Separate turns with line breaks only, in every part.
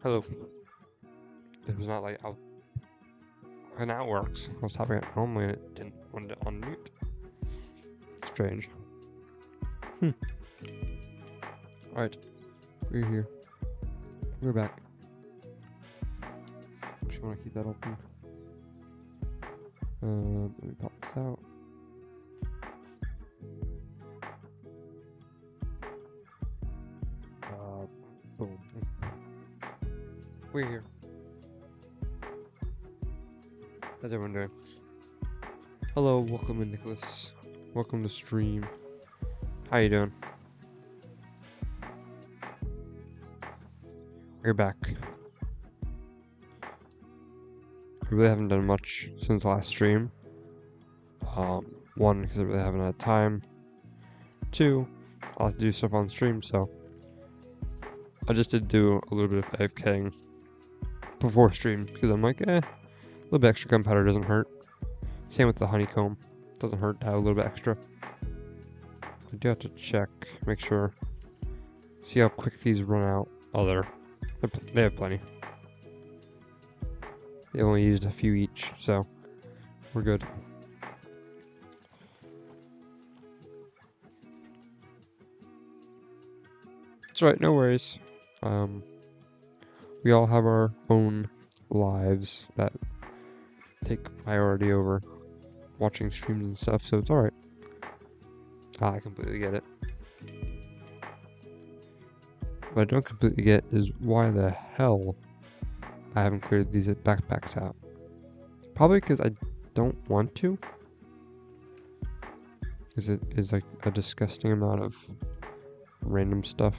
Hello. This was not like okay, now it works. I was tapping it normally and it didn't want to unmute. Strange. Alright. We're here. We're back. Just want to keep that open. Let me pop this out. Boom. We're here. How's everyone doing? Hello, welcome in, Nicholas. Welcome to stream. How you doing? We're back. I really haven't done much since last stream. One, because I really haven't had time. Two, I'll have to do stuff on stream, so I just did do a little bit of AFKing before stream because I'm like, a little bit extra gunpowder doesn't hurt. Same with the honeycomb, doesn't hurt to have a little bit extra. I do have to check, make sure, see how quick these run out. Oh, they have plenty. They only used a few each, so we're good. That's right, no worries. We all have our own lives that take priority over watching streams and stuff, so it's alright. I completely get it. What I don't completely get is why the hell I haven't cleared these backpacks out. Probably because I don't want to. Because it is like a disgusting amount of random stuff.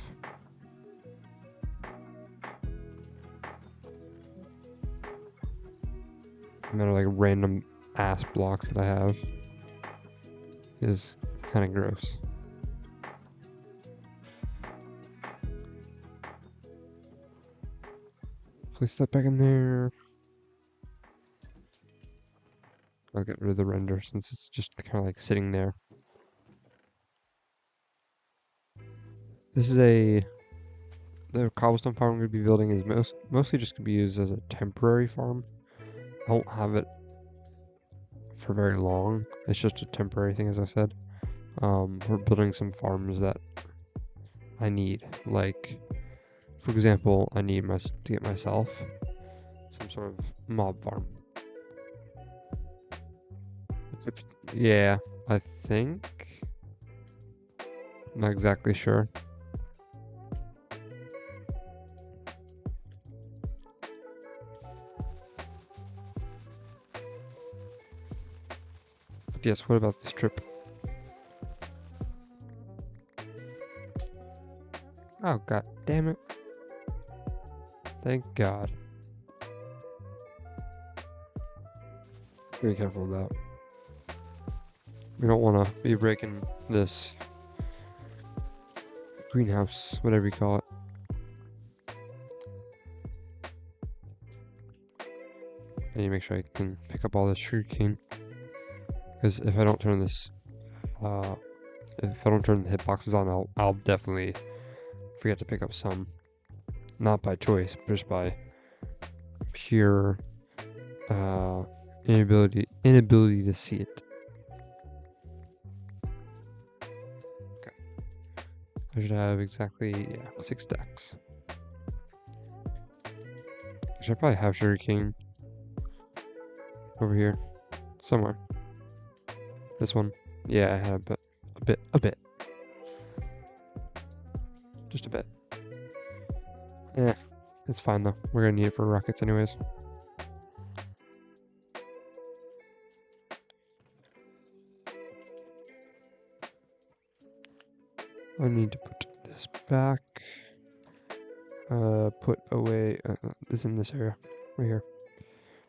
Amount of like random ass blocks that I have is kind of gross. Place that back in there. I'll get rid of the render since it's just kind of like sitting there. This is the cobblestone farm I'm going to be building is mostly just going to be used as a temporary farm. I won't have it for very long. It's just a temporary thing, as I said. We're building some farms that I need. Like, for example, I need to get myself some sort of mob farm. Yeah, I think. I'm not exactly sure. But yes, what about this trip? Oh, god damn it. Thank God. Be careful of that. We don't want to be breaking this greenhouse, whatever you call it. I need to make sure I can pick up all this sugarcane. Because if I don't turn this, if I don't turn the hitboxes on, I'll definitely forget to pick up some. Not by choice, but just by pure inability to see it. Okay. I should have exactly 6 stacks. I should probably have sugarcane over here somewhere. This one, yeah, I have, but a bit, just a bit. Yeah, it's fine though. We're gonna need it for rockets anyways. I need to put this back. Put away. This in this area, right here.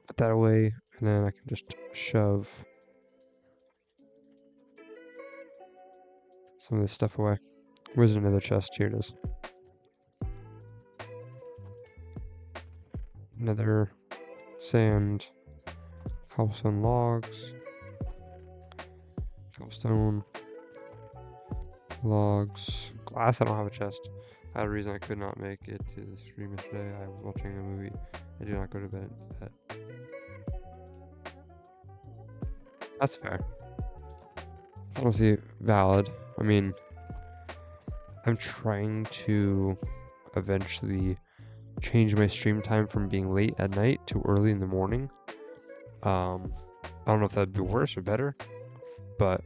Put that away, and then I can just shove some of this stuff away. Where's another chest? Here it is. Another sand, cobblestone logs, Cobblestone. Logs. Glass, I don't have a chest. I had a reason I could not make it to the stream yesterday. I was watching a movie. I do not go to bed. That's fair. Honestly, valid. I mean, I'm trying to eventually change my stream time from being late at night to early in the morning. I don't know if that'd be worse or better, but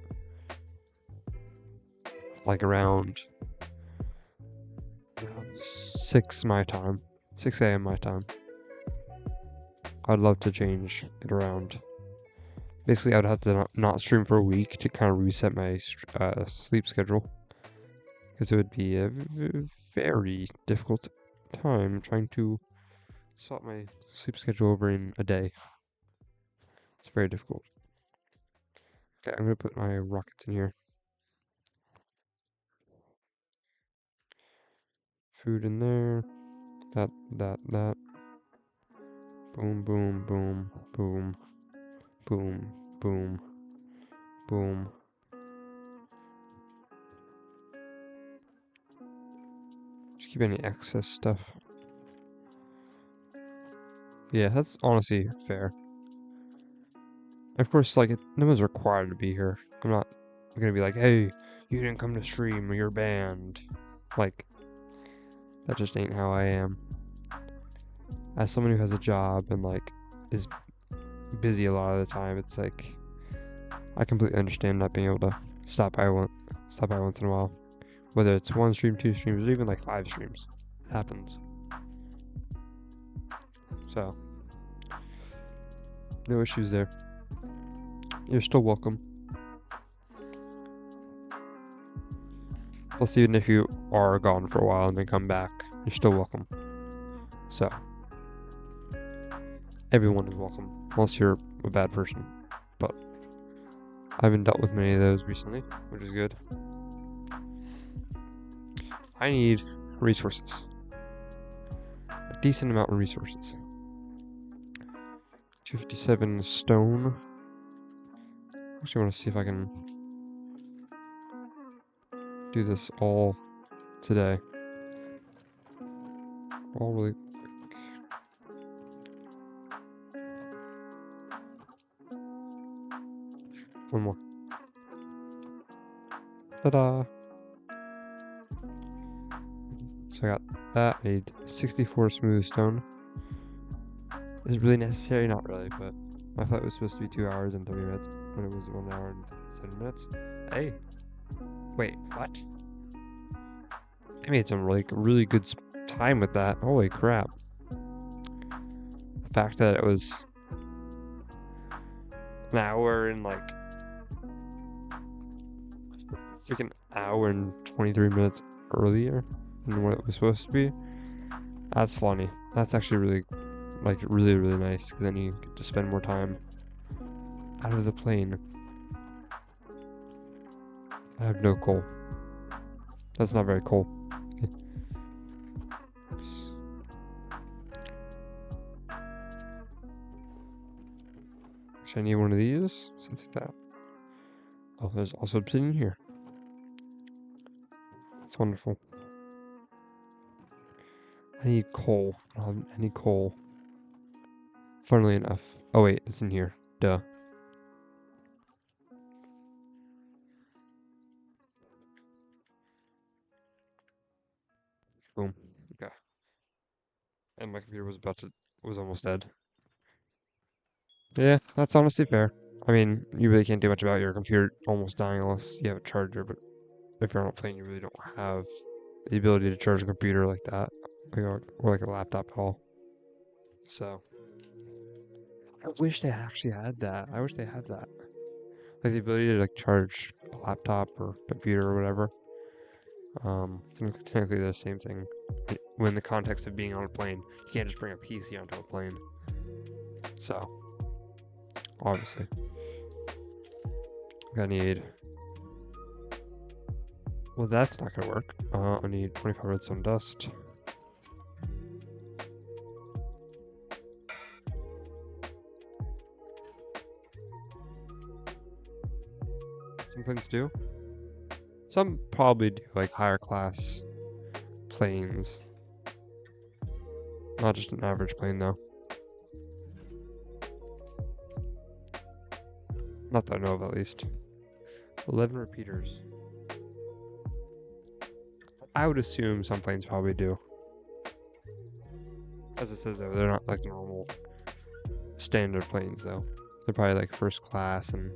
like around 6 my time, 6 a.m. my time. I'd love to change it around. Basically, I would have to not stream for a week to kind of reset my sleep schedule, because it would be a very difficult time trying to swap my sleep schedule over in a day. It's very difficult. Okay, I'm gonna put my rockets in here. Food in there. That. Boom, boom, boom, boom, boom, boom, boom. Just keep any excess stuff. Yeah, that's honestly fair. Of course, like, no one's required to be here. I'm not gonna be like, hey, you didn't come to stream, you're banned. Like, that just ain't how I am. As someone who has a job and, like, is busy a lot of the time, it's like, I completely understand not being able to stop by once in a while. Whether it's 1 stream, 2 streams, or even like 5 streams. It happens. So, no issues there. You're still welcome. Plus, even if you are gone for a while and then come back, you're still welcome. So, everyone is welcome, unless you're a bad person. But I haven't dealt with many of those recently, which is good. I need resources. A decent amount of resources. 257 stone. Actually, I want to see if I can do this all today. All really quick. One more. Ta-da! So I got that. I need 64 smooth stone. Is it really necessary? Not really, but my flight was supposed to be 2 hours and 30 minutes, but it was 1 hour and 7 minutes. Hey! Wait, what? They made some really good time with that. Holy crap. The fact that it was an hour and like freaking hour and 23 minutes earlier than what it was supposed to be. That's funny. That's actually really nice, because then you get to spend more time out of the plane. I have no coal. That's not very coal. Actually, I need one of these. Something like that. Oh, there's also obsidian here. It's wonderful. I need coal. I don't have any coal. Funnily enough. Oh wait, it's in here. Duh. Boom. Okay. And my computer was almost dead. Yeah, that's honestly fair. I mean, you really can't do much about your computer almost dying unless you have a charger, but if you're on a plane, you really don't have the ability to charge a computer like that, or like a laptop at all. So, I wish they actually had that. I wish they had that. Like the ability to like charge a laptop or computer or whatever. Technically the same thing. When the context of being on a plane, you can't just bring a PC onto a plane. So, obviously, I need. Well, that's not gonna work. I need 25 redstone dust. Some planes do. Some probably do, like higher class planes. Not just an average plane, though. Not that I know of, at least. 11 repeaters. I would assume some planes probably do. As I said, though, they're not like normal standard planes, though. They're probably like first class and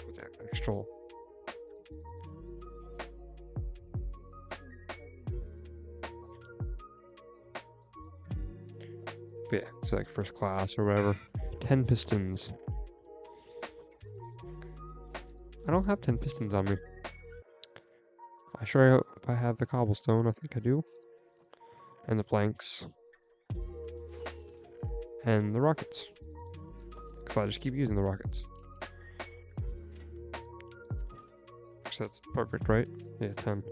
with extra. But yeah, so like first class or whatever. 10 pistons. I don't have 10 pistons on me. I sure hope I have the cobblestone. I think I do. And the planks. And the rockets. Because I just keep using the rockets. So that's perfect, right? Yeah, 10.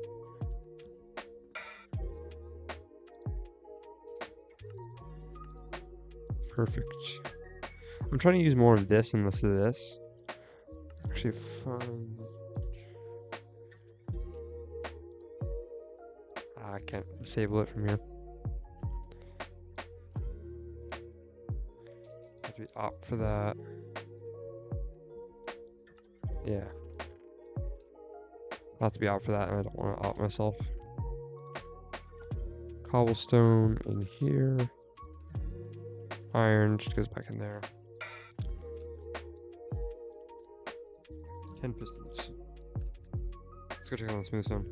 Perfect. I'm trying to use more of this and less of this. Actually, fun. I can't disable it from here. Have to opt for that. Yeah. I'll have to be out for that, and I don't want to opt myself. Cobblestone in here. Iron just goes back in there. 10 pistons. Let's go check on the smooth stone.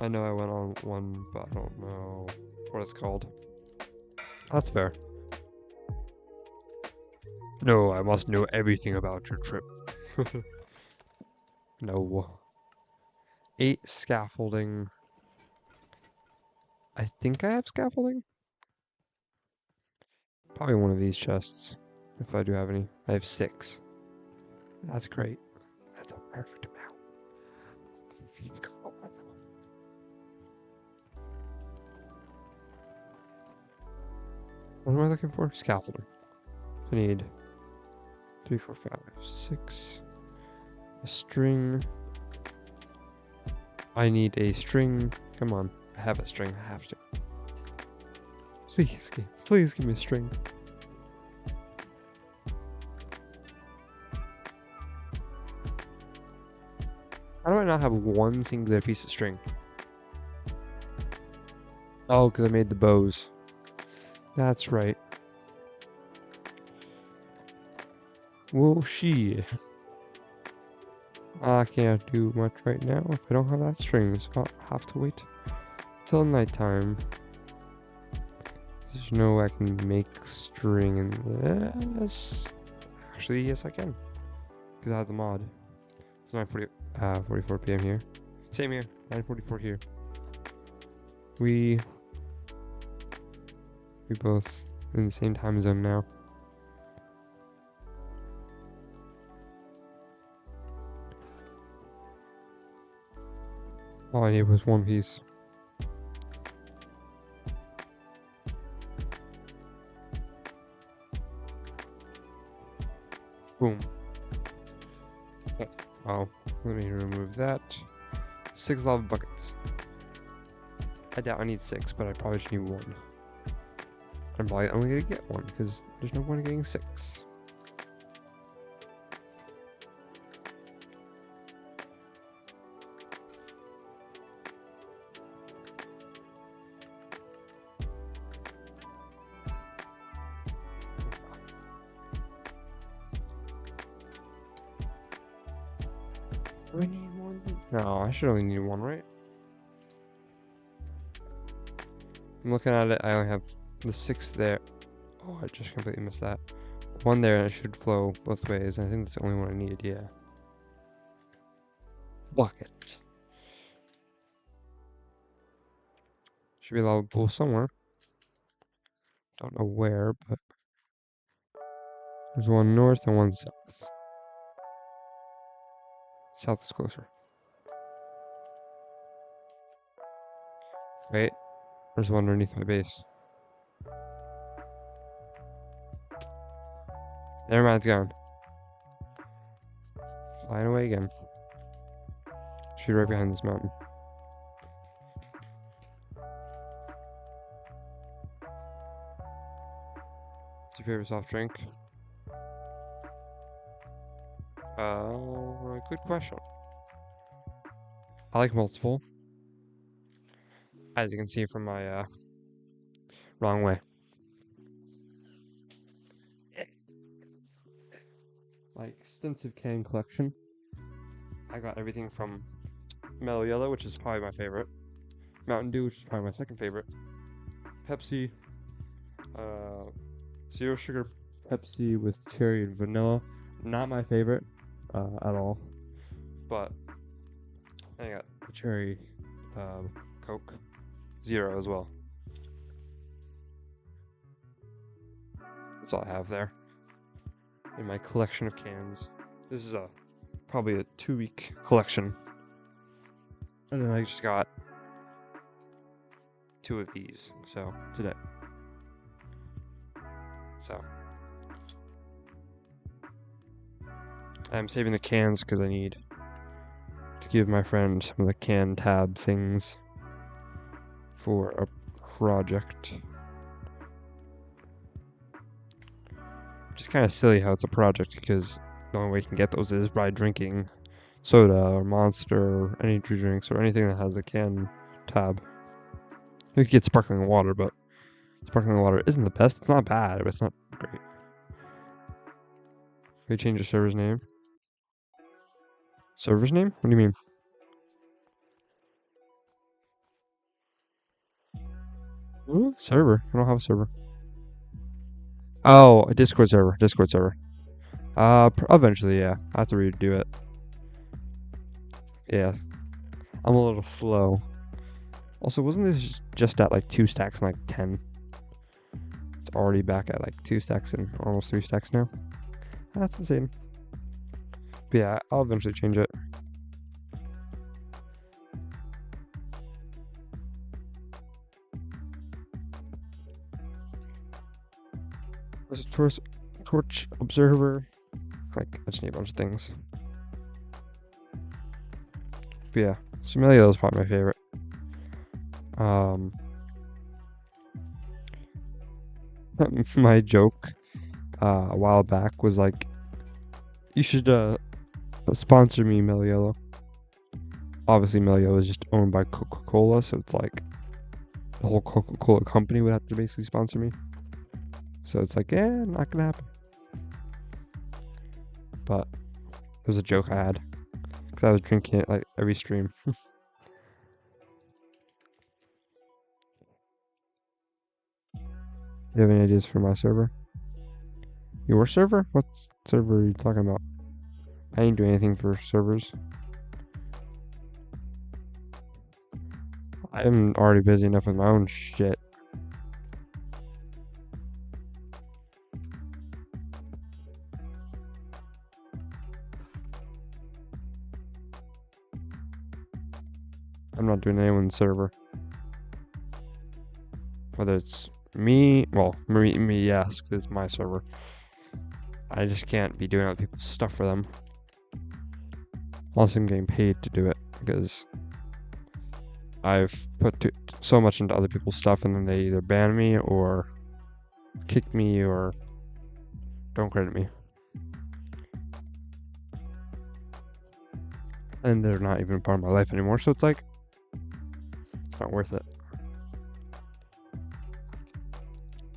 I know I went on one, but I don't know what it's called. That's fair. No, I must know everything about your trip. No. 8 scaffolding. I think I have scaffolding. Probably one of these chests, if I do have any. I have 6. That's great. That's a perfect amount. What am I looking for? Scaffolding. I need 3, 4, 5, 6. A string. I need a string. Come on. I have a string. I have to. Please give me a string. How do I not have one singular piece of string? Oh, because I made the bows. That's right. Well, she. I can't do much right now if I don't have that string, so I'll have to wait till nighttime. There's no way I can make string in this. Actually, yes I can. Because I have the mod. It's 9:44 p.m. here. Same here, 9:44 here. We both in the same time zone now. All I need was one piece. Boom. Oh, let me remove that. 6 lava buckets. I doubt I need 6, but I probably just need 1. I'm probably only gonna get 1 because there's no point in getting 6. Do I need 1? No, I should only need 1, right? I'm looking at it, I only have the 6 there. Oh, I just completely missed that. 1 there, and it should flow both ways. I think that's the only one I need, yeah. Bucket. Should be a lava pool somewhere. Don't know where, but there's one north and one south. South is closer. Wait, there's one underneath my base. Never mind, it's gone. Flying away again. Should be right behind this mountain. What's your favorite soft drink? Good question. I like multiple. As you can see from my, wrong way. My extensive can collection. I got everything from Mellow Yellow, which is probably my favorite. Mountain Dew, which is probably my second favorite. Pepsi. Zero sugar Pepsi with cherry and vanilla. Not my favorite at all. But I got the cherry Coke. Zero as well. That's all I have there in my collection of cans. This is probably a 2-week collection. And then I just got 2 of these, so today. So I'm saving the cans because I need to give my friend some of the can tab things for a project. Which is kind of silly how it's a project because the only way you can get those is by drinking soda or Monster or energy drinks or anything that has a can tab. You could get sparkling water, but sparkling water isn't the best. It's not bad, but it's not great. Can we change the server's name? Server's name? What do you mean? Server? I don't have a server. Oh, a Discord server. Discord server. Eventually, yeah. I have to redo it. Yeah. I'm a little slow. Also, wasn't this just at like 2 stacks and like 10? It's already back at like 2 stacks and almost 3 stacks now. That's insane. But yeah, I'll eventually change it. There's a torch observer. Like, I just need a bunch of things. But yeah, Somalia is probably my favorite. My joke a while back was like, you should sponsor me, Meliello. Obviously, Meliello is just owned by Coca-Cola, so it's like the whole Coca-Cola company would have to basically sponsor me. So it's like, not gonna happen. But it was a joke I had because I was drinking it like every stream. You have any ideas for my server? Your server? What server are you talking about? I ain't doing anything for servers. I'm already busy enough with my own shit. I'm not doing anyone's server. Whether it's me, well, me, yes, because it's my server. I just can't be doing other people's stuff for them. Unless I'm getting paid to do it, because I've put so much into other people's stuff and then they either ban me or kick me or don't credit me. And they're not even part of my life anymore, so it's like, it's not worth it.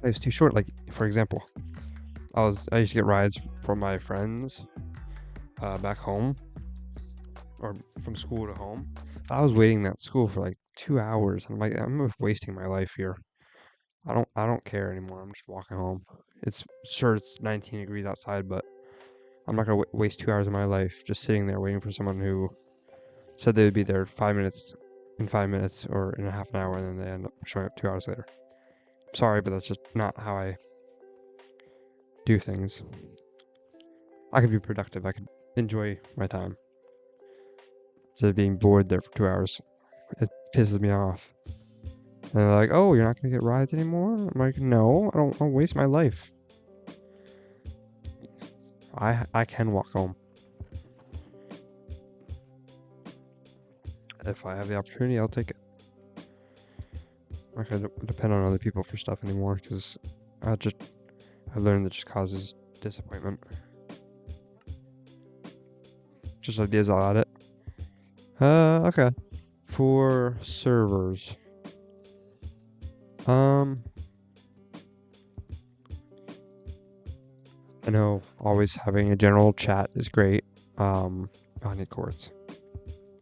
Life's too short. Like, for example, I used to get rides from my friends back home or from school to home. I was waiting at school for like 2 hours. I'm like, I'm wasting my life here. I don't care anymore. I'm just walking home. It's 19 degrees outside, but I'm not gonna waste 2 hours of my life just sitting there waiting for someone who said they would be there in 5 minutes or in a half an hour, and then they end up showing up 2 hours later. Sorry, but that's just not how I do things. I could be productive. I could enjoy my time instead of being bored there for 2 hours. It pisses me off. And they're like, "Oh, you're not gonna get rides anymore?" I'm like, "No, I don't waste my life. I can walk home." if I have the opportunity, I'll take it. I'm not gonna depend on other people for stuff anymore because I've learned that just causes disappointment. Just ideas, I'll add it. Okay. For servers, I know always having a general chat is great. I need courts.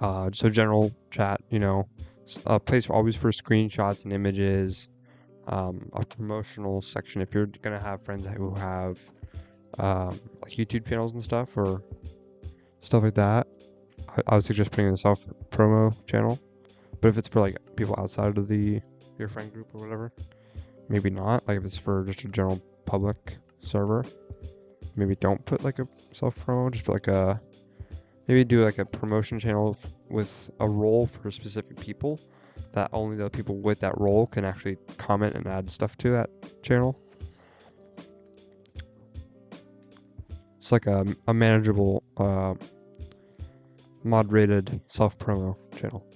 So general chat, a place always for screenshots and images. A promotional section if you're gonna have friends who have like YouTube channels and stuff or stuff like that. I would suggest putting in a self promo channel. But if it's for like people outside of your friend group or whatever, maybe not. Like if it's for just a general public server, maybe don't put like a self promo. Just put like maybe do like a promotion channel with a role for specific people that only the people with that role can actually comment and add stuff to that channel. It's like a manageable moderated self promo channel.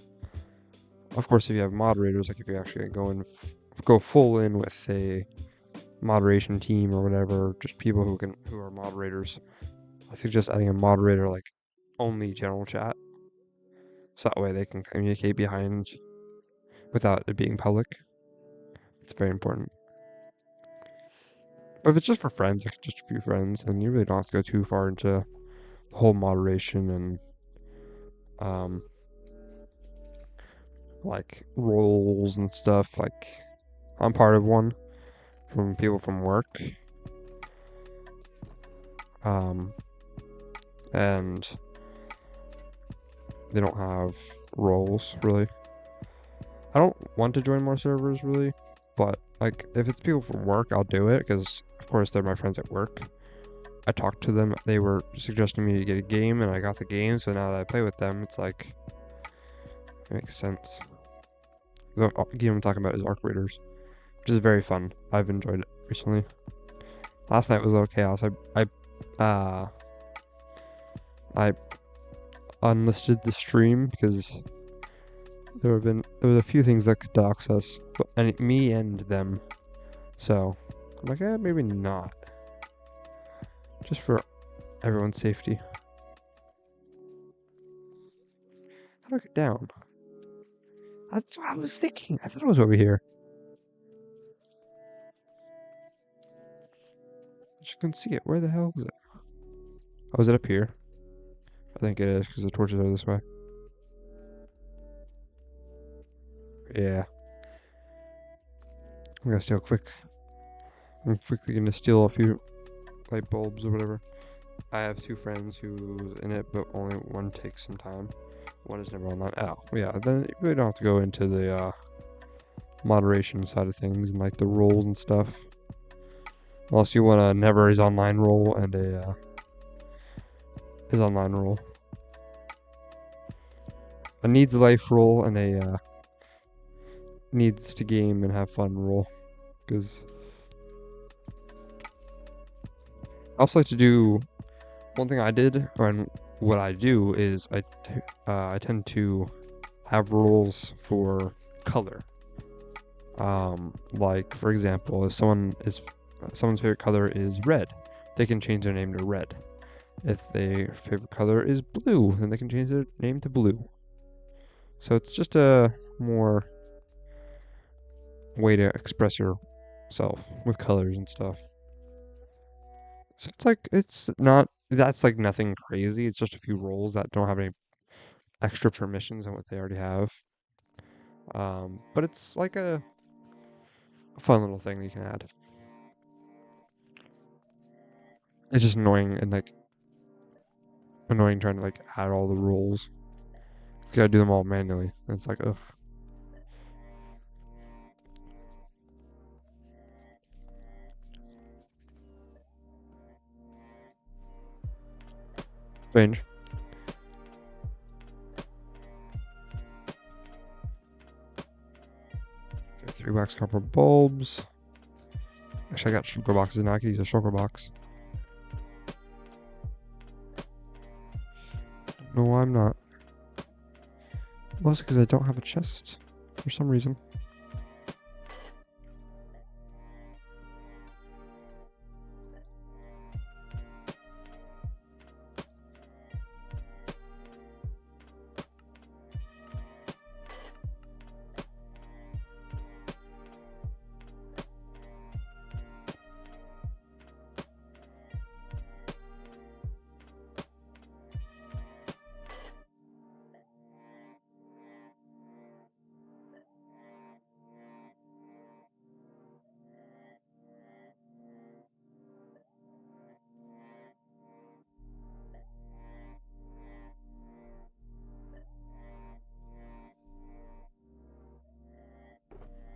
Of course, if you have moderators, like if you actually go full in with a moderation team or whatever, just people who are moderators, I suggest adding a moderator like only general chat, so that way they can communicate behind without it being public. It's very important. But if it's just for friends, like just a few friends, then you really don't have to go too far into the whole moderation and like roles and stuff. Like I'm part of one from people from work. And they don't have roles really. I don't want to join more servers really, but like if it's people from work, I'll do it because of course they're my friends at work. I talked to them. They were suggesting me to get a game, and I got the game. So now that I play with them, it's like it makes sense. The game I'm talking about is Arc Raiders, which is very fun. I've enjoyed it recently. Last night was a little chaos. I unlisted the stream because there was a few things that could dox us, and me and them. So I'm like, maybe not. Just for everyone's safety. How do I get down? That's what I was thinking. I thought it was over here. I just couldn't see it. Where the hell is it? Oh, is it up here? I think it is because the torches are this way. Yeah. I'm gonna steal quick. I'm quickly gonna steal a few light bulbs or whatever. I have two friends who's in it, but only one takes some time. One is never online. Oh, yeah. Then you really don't have to go into the moderation side of things and like the roles and stuff. Unless you want a never is online role and a is online role. A needs life role and a needs to game and have fun role. Because I also like to do one thing I did, or what I do is I tend to have roles for color. Like for example, if someone's favorite color is red, they can change their name to red. If their favorite color is blue, then they can change their name to blue. So it's just a more way to express yourself with colors and stuff. So that's like nothing crazy. It's just a few roles that don't have any extra permissions on what they already have. But it's like a fun little thing that you can add. It's just annoying and like annoying trying to like add all the rules. You gotta do them all manually. It's like ugh. Strange. Okay, 3 wax copper bulbs. Actually, I got shulker boxes now. I could use a shulker box. No, I'm not. Mostly because I don't have a chest for some reason.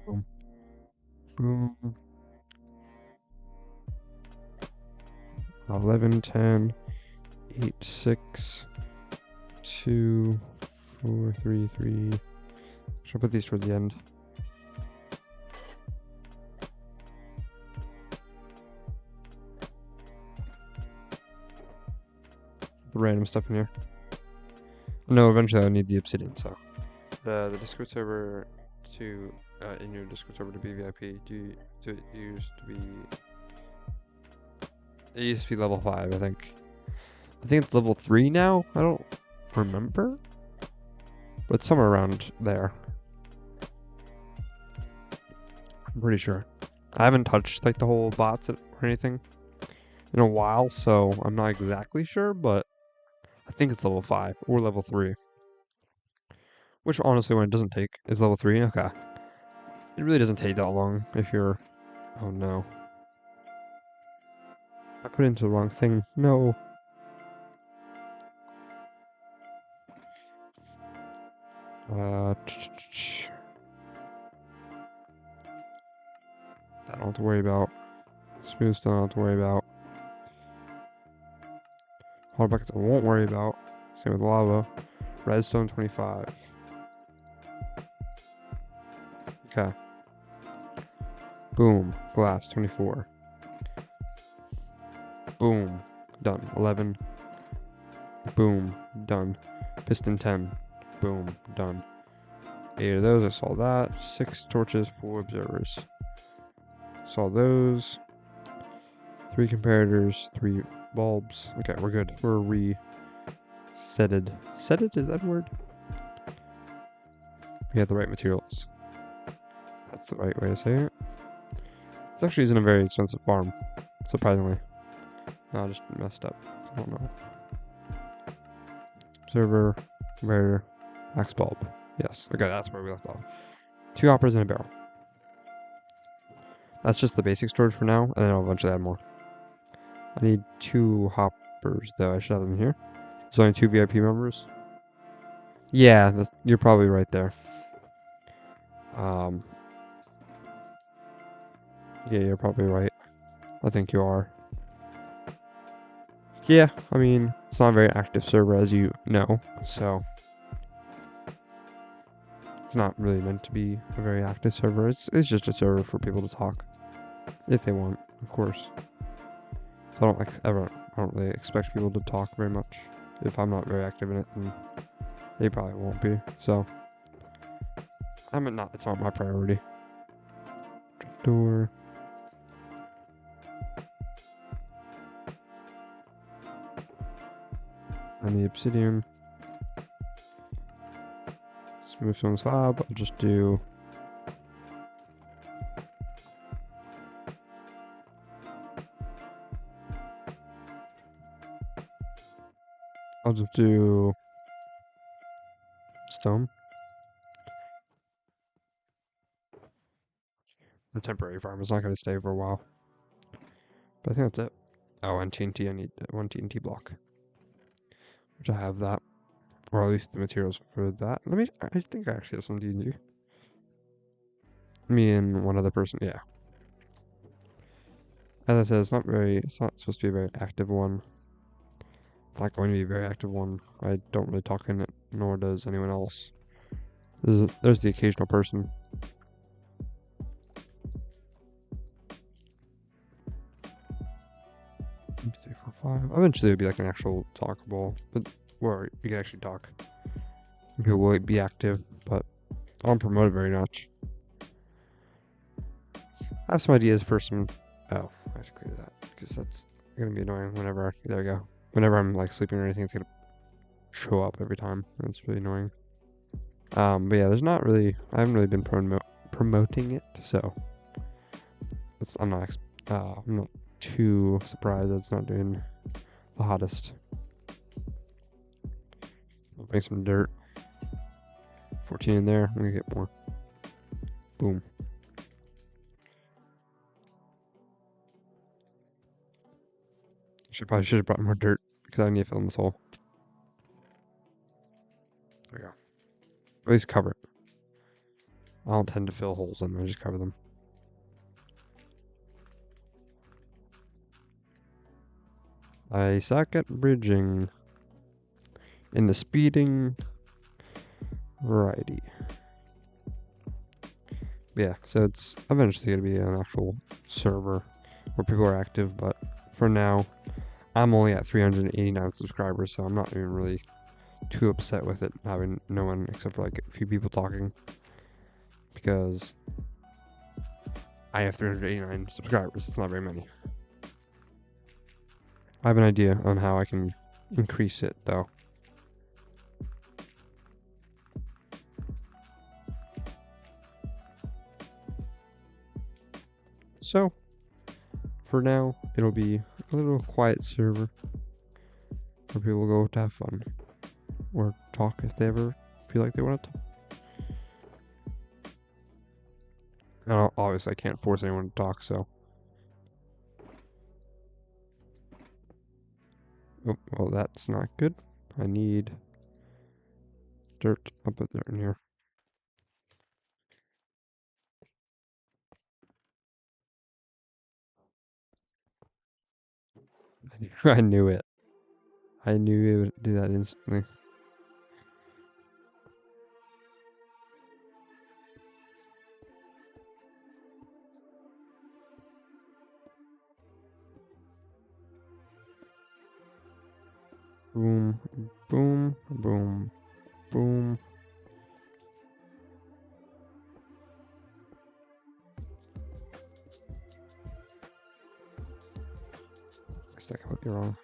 Boom. Boom. 11, 10, 8, 6, 2, 4, 3, 3. Should I put these towards the end? The random stuff in here. No, eventually I'll need the obsidian, so. The Discord server to, in your Discord server to be VIP, it used to be level 5, I think. I think it's level 3 now? I don't remember. But somewhere around there. I'm pretty sure. I haven't touched like the whole bots or anything in a while, so I'm not exactly sure, but I think it's level 5 or level 3. Which honestly, when it doesn't take, is level 3. Okay. It really doesn't take that long if you're... Oh no. I put it into the wrong thing. No. That I don't have to worry about. Smooth stone I don't have to worry about. Hard buckets I won't worry about. Same with lava. Redstone 25. Okay. Boom. Glass 24. Boom. Done. 11. Boom. Done. Piston 10. Boom. Done. 8 of those. I saw that. 6 torches, 4 observers. Saw those. 3 comparators, 3 bulbs. Okay, we're good. We're resetted. Setted? Is that a word? We had the right materials. That's the right way to say it. This actually isn't a very expensive farm, surprisingly. No, I just messed up. I don't know. Observer, conveyor, wax bulb. Yes. Okay, that's where we left off. 2 hoppers and a barrel. That's just the basic storage for now, and then I'll eventually add more. I need 2 hoppers, though. I should have them here. There's only 2 VIP members. Yeah, you're probably right there. Yeah, you're probably right. I think you are. Yeah, I mean, it's not a very active server, as you know, so it's not really meant to be a very active server. It's just a server for people to talk, if they want, of course. So I don't really expect people to talk very much. If I'm not very active in it, then they probably won't be. So it's not my priority. Door. And the obsidian. Smooth stone slab. I'll just do. Stone. The temporary farm is not going to stay for a while. But I think that's it. Oh, and TNT. I need 1 TNT block. Which I have that. Or at least the materials for that. I think I actually have some TNT. Me and one other person, yeah. As I said, it's not supposed to be a very active one. It's not going to be a very active one. I don't really talk in it, nor does anyone else. There's the occasional person. 1, 2, 3, 4, 5. Eventually it'll be like an actual talkable, but where you can actually talk. People will be active, but I don't promote it very much. I have some ideas for some. Oh, I have to clear that because that's gonna be annoying whenever. There we go. Whenever I'm like sleeping or anything, it's gonna show up every time. It's really annoying. But yeah, there's not really. I haven't really been promoting it, so I'm not too surprised that it's not doing the hottest. I'll make some dirt. 14 in there. I'm gonna get more. Boom. Probably should have brought more dirt because I need to fill in this hole. There we go. At least cover it. I don't tend to fill holes in them. I just cover them. I suck at bridging in the speeding variety. But yeah, so it's eventually going to be an actual server where people are active, but for now, I'm only at 389 subscribers, so I'm not even really too upset with it having no one except for like a few people talking, because I have 389 subscribers. It's not very many. I have an idea on how I can increase it, though. So, for now, it'll be a little quiet server where people go to have fun or talk if they ever feel like they want to talk. Obviously, I can't force anyone to talk, so. Oh, well, that's not good. I need dirt. I'll put dirt in here. I knew it. I knew it would do that instantly. Boom, boom, boom, boom. I guess that completely wrong.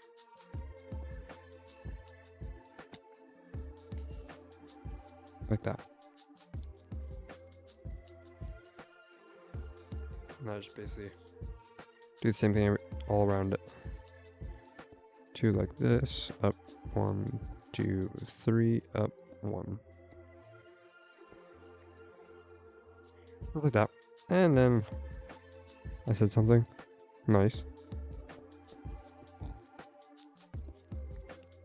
Like that. And I just basically do the same thing all around it. Two like this, up, 1, 2, 3, up, 1. Just like that. And then I said something nice.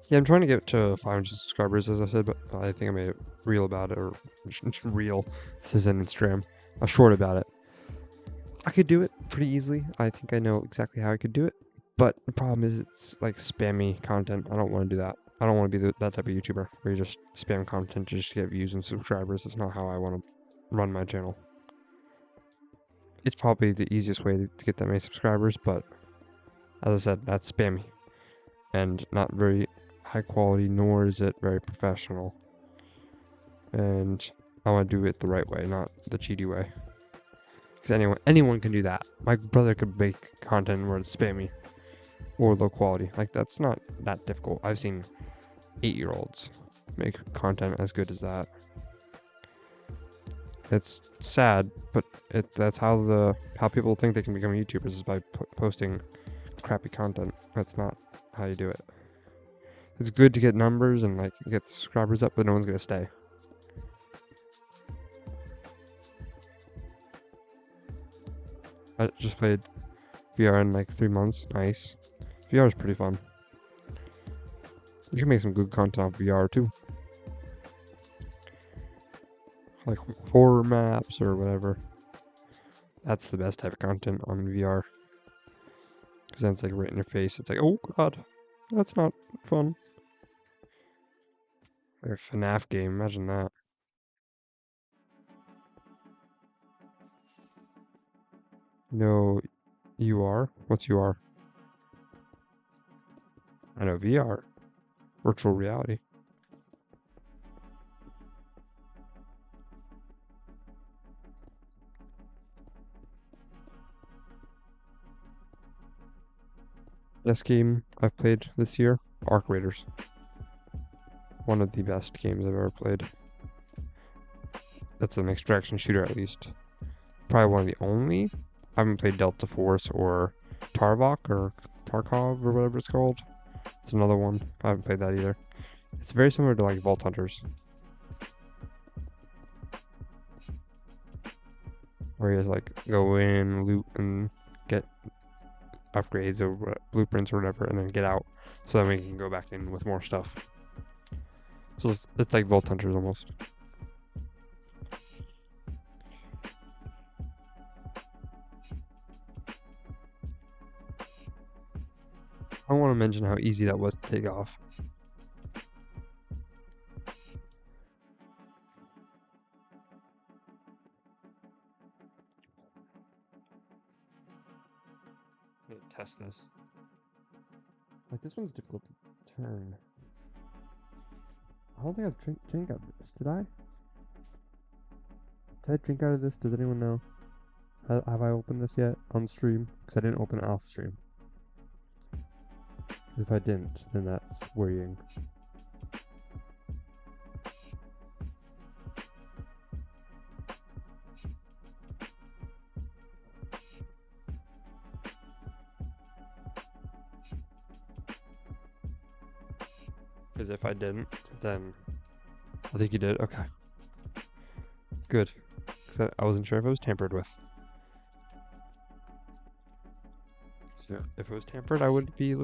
Yeah, I'm trying to get to 500 subscribers, as I said, but I think I made a reel about it, or reel. This is an Instagram. A short about it. I could do it pretty easily. I think I know exactly how I could do it. But the problem is it's like spammy content. I don't want to do that. I don't want to be that type of YouTuber where you just spam content just to get views and subscribers. That's not how I want to run my channel. It's probably the easiest way to get that many subscribers, but as I said, that's spammy and not very high quality, nor is it very professional. And I want to do it the right way, not the cheaty way. Because anyone can do that. My brother could make content where it's spammy or low quality. Like, that's not that difficult. I've seen 8-year-olds make content as good as that. It's sad, but that's how people think they can become YouTubers, is by posting crappy content. That's not how you do it. It's good to get numbers and like get the subscribers up, but no one's gonna stay. I just played VR in like 3 months. Nice. VR is pretty fun. You can make some good content on VR too. Like horror maps or whatever. That's the best type of content on VR. Because then it's like right in your face. It's like, oh god, that's not fun. Like a FNAF game, imagine that. No, UR? What's UR? I know VR. Virtual reality. Best game I've played this year, Arc Raiders. One of the best games I've ever played. That's an extraction shooter at least. Probably one of the only. I haven't played Delta Force or Tarvok or Tarkov or whatever it's called. It's another one. I haven't played that either. It's very similar to like Vault Hunters. Where you like go in, loot, and get upgrades or blueprints or whatever, and then get out. So then we can go back in with more stuff. So it's like Vault Hunters almost. I want to mention how easy that was to take off. I'm gonna test this. Like this one's difficult to turn. I don't think I've drank out of this. Did I? Did I drink out of this? Does anyone know? Have I opened this yet on stream? Because I didn't open it off stream. If I didn't, then that's worrying. Because if I didn't, then I think you did. Okay. Good. 'Cause I wasn't sure if it was tampered with. So if it was tampered, I would be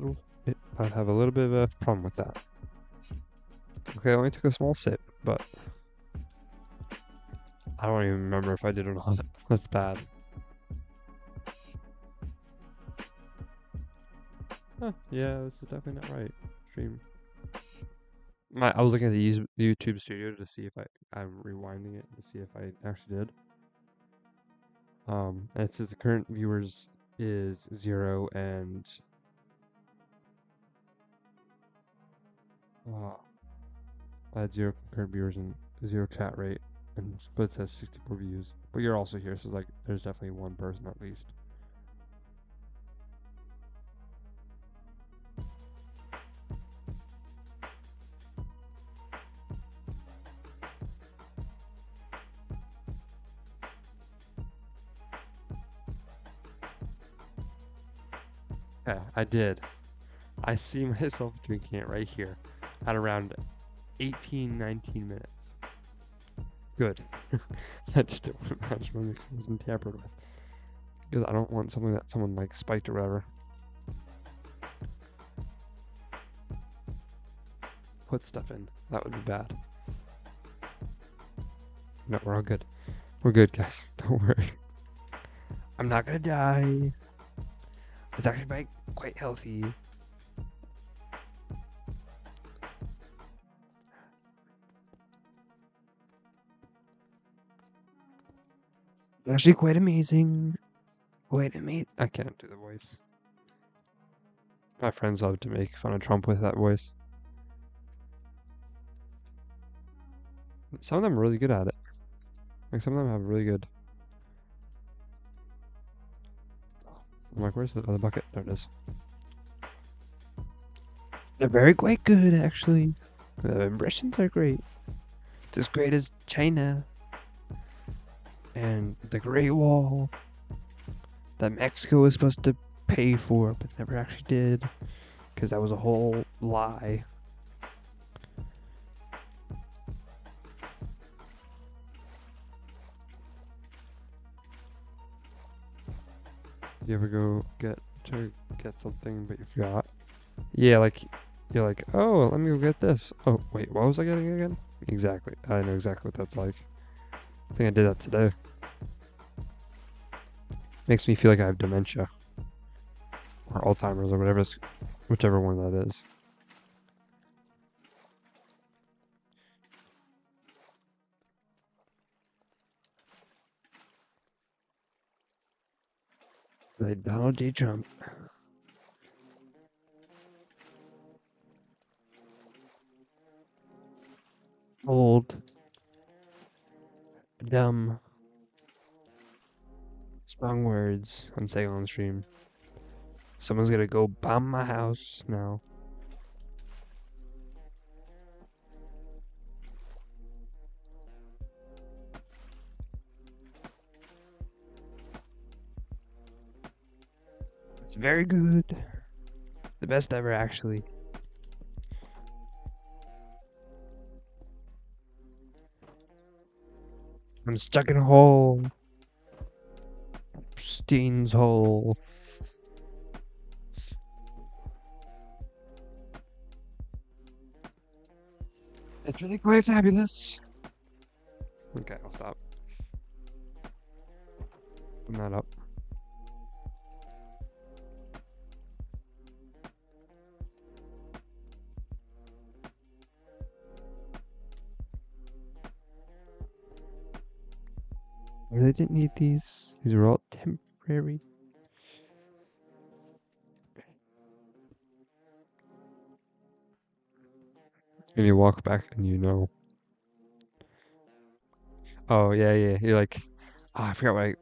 I'd have a little bit of a problem with that. Okay, I only took a small sip, but I don't even remember if I did or not. That's bad. Huh, yeah, this is definitely not right. Stream. I was looking at the YouTube studio to see if I'm rewinding it to see if I actually did. And it says the current viewers is 0 and I had 0 current viewers and 0 chat rate, but it says 64 views. But you're also here, so there's definitely one person at least. Yeah, I did. I see myself drinking it right here at around 18, 19 minutes. Good. I just didn't want to match when it wasn't tampered with. Because I don't want something that someone like spiked or whatever. Put stuff in. That would be bad. No, we're all good. We're good, guys. Don't worry. I'm not gonna die. It's actually quite healthy. It's actually quite amazing. Wait a minute. I can't do the voice. My friends love to make fun of Trump with that voice. Some of them are really good at it. Like some of them have really good. I'm like, where's the other bucket? There it is. They're very quite good, actually. The impressions are great. It's as great as China and the Great Wall that Mexico was supposed to pay for, but never actually did, because that was a whole lie. You ever go to get something but you forgot? Yeah, like you're like, oh, let me go get this. Oh, wait, what was I getting again? Exactly. I know exactly what that's like. I think I did that today. Makes me feel like I have dementia or Alzheimer's or whichever one that is. Like Donald J. Trump. Old. Dumb. Strong words I'm saying on the stream. Someone's gonna go bomb my house now. It's very good. The best ever, actually. I'm stuck in a hole. Steen's hole. It's really quite fabulous. Okay, I'll stop. Put that up. I really didn't need these. These are all temporary. And you walk back and you know. Oh, yeah, yeah. You're like, oh, I forgot what I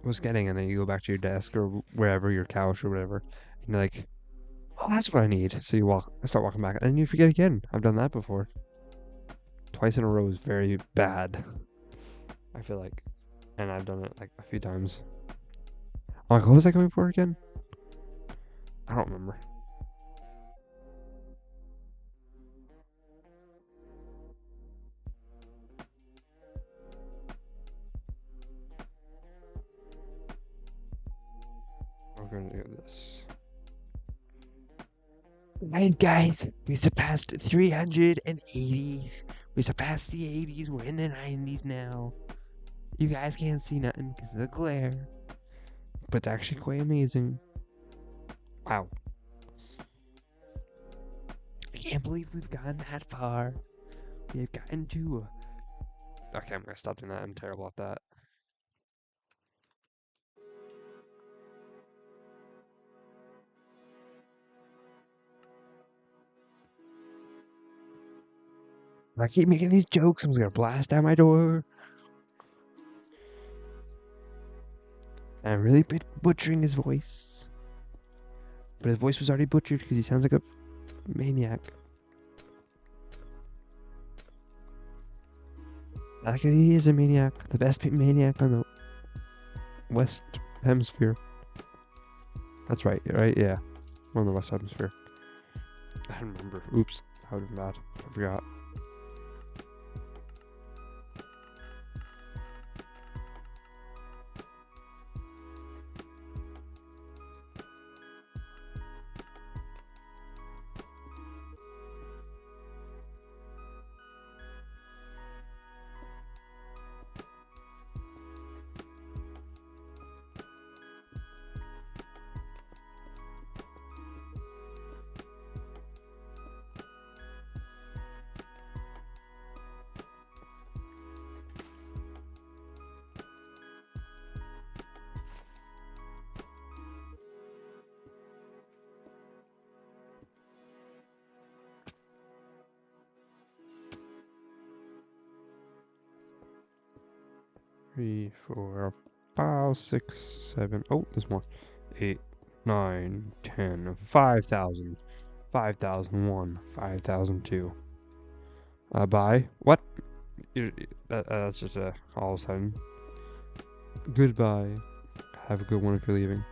was getting. And then you go back to your desk or wherever, your couch or whatever. And you're like, oh, that's what I need. So you start walking back. And you forget again. I've done that before. Twice in a row is very bad, I feel like. And I've done it like a few times. I'm like, what was I going for again? I don't remember. We're gonna do this. Right, guys, we surpassed 380. We surpassed the 80s. We're in the 90s now. You guys can't see nothing because of the glare, but it's actually quite amazing. Wow. I can't believe we've gotten that far. We've gotten to. Okay, I'm gonna stop doing that. I'm terrible at that. If I keep making these jokes, someone's gonna blast out my door. And I'm really butchering his voice. But his voice was already butchered because he sounds like a maniac. Like he is a maniac. The best maniac on the West Hemisphere. That's right, right? Yeah. On the West Hemisphere. I don't remember. Oops. That would have been bad. I forgot. Three, 4, 5, 6, 7. Oh, there's more. 8, 9, 10, 5,000. 5,001, 5,002. Bye. What? That's just all of a sudden. Goodbye. Have a good one if you're leaving.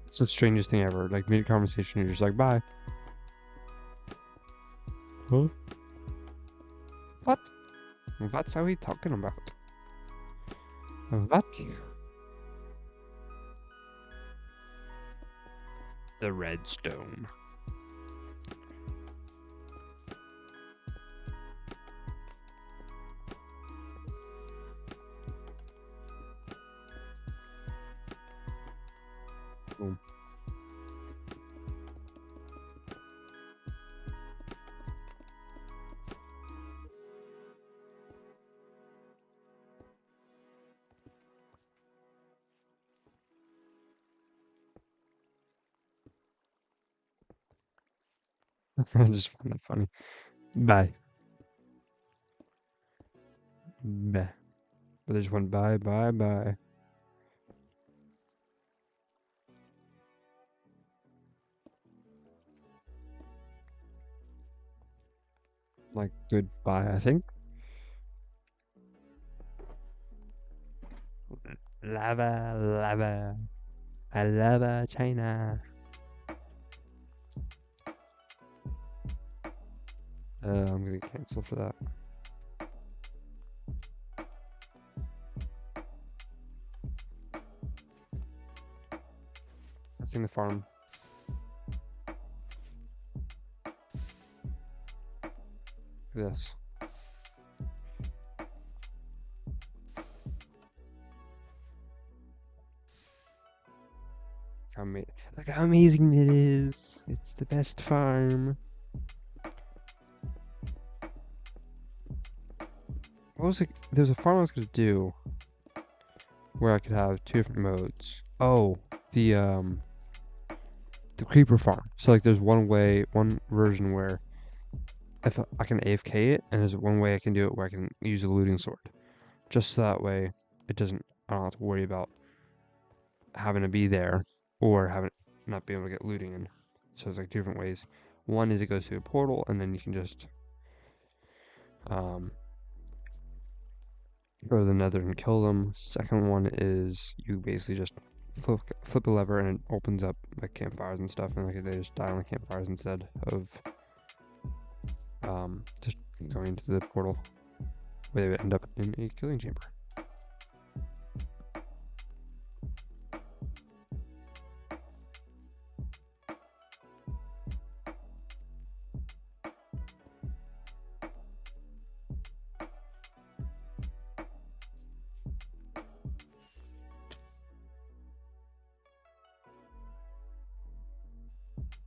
It's the strangest thing ever. Like mid conversation, you're just like, bye. Huh? What? What's are we talking about? What? The redstone. Boom. I just find that funny. Bye. Meh. But they just went bye, bye, bye. Like, goodbye, I think. Lava, lava. I love China. I'm gonna cancel for that. Testing the farm. Look at this. Look how amazing it is. It's the best farm. What was it? There's a farm I was gonna do where I could have two different modes. Oh, the creeper farm. So like, there's one version where if I can AFK it, and there's one way I can do it where I can use a looting sword. Just so that way it doesn't. I don't have to worry about having to be there or having not be able to get looting in. So there's like two different ways. One is it goes through a portal, and then you can just go to the nether and kill them. Second one is you basically just flip a lever and it opens up like campfires and stuff, and like they just die on the campfires instead of just going into the portal where they would end up in a killing chamber.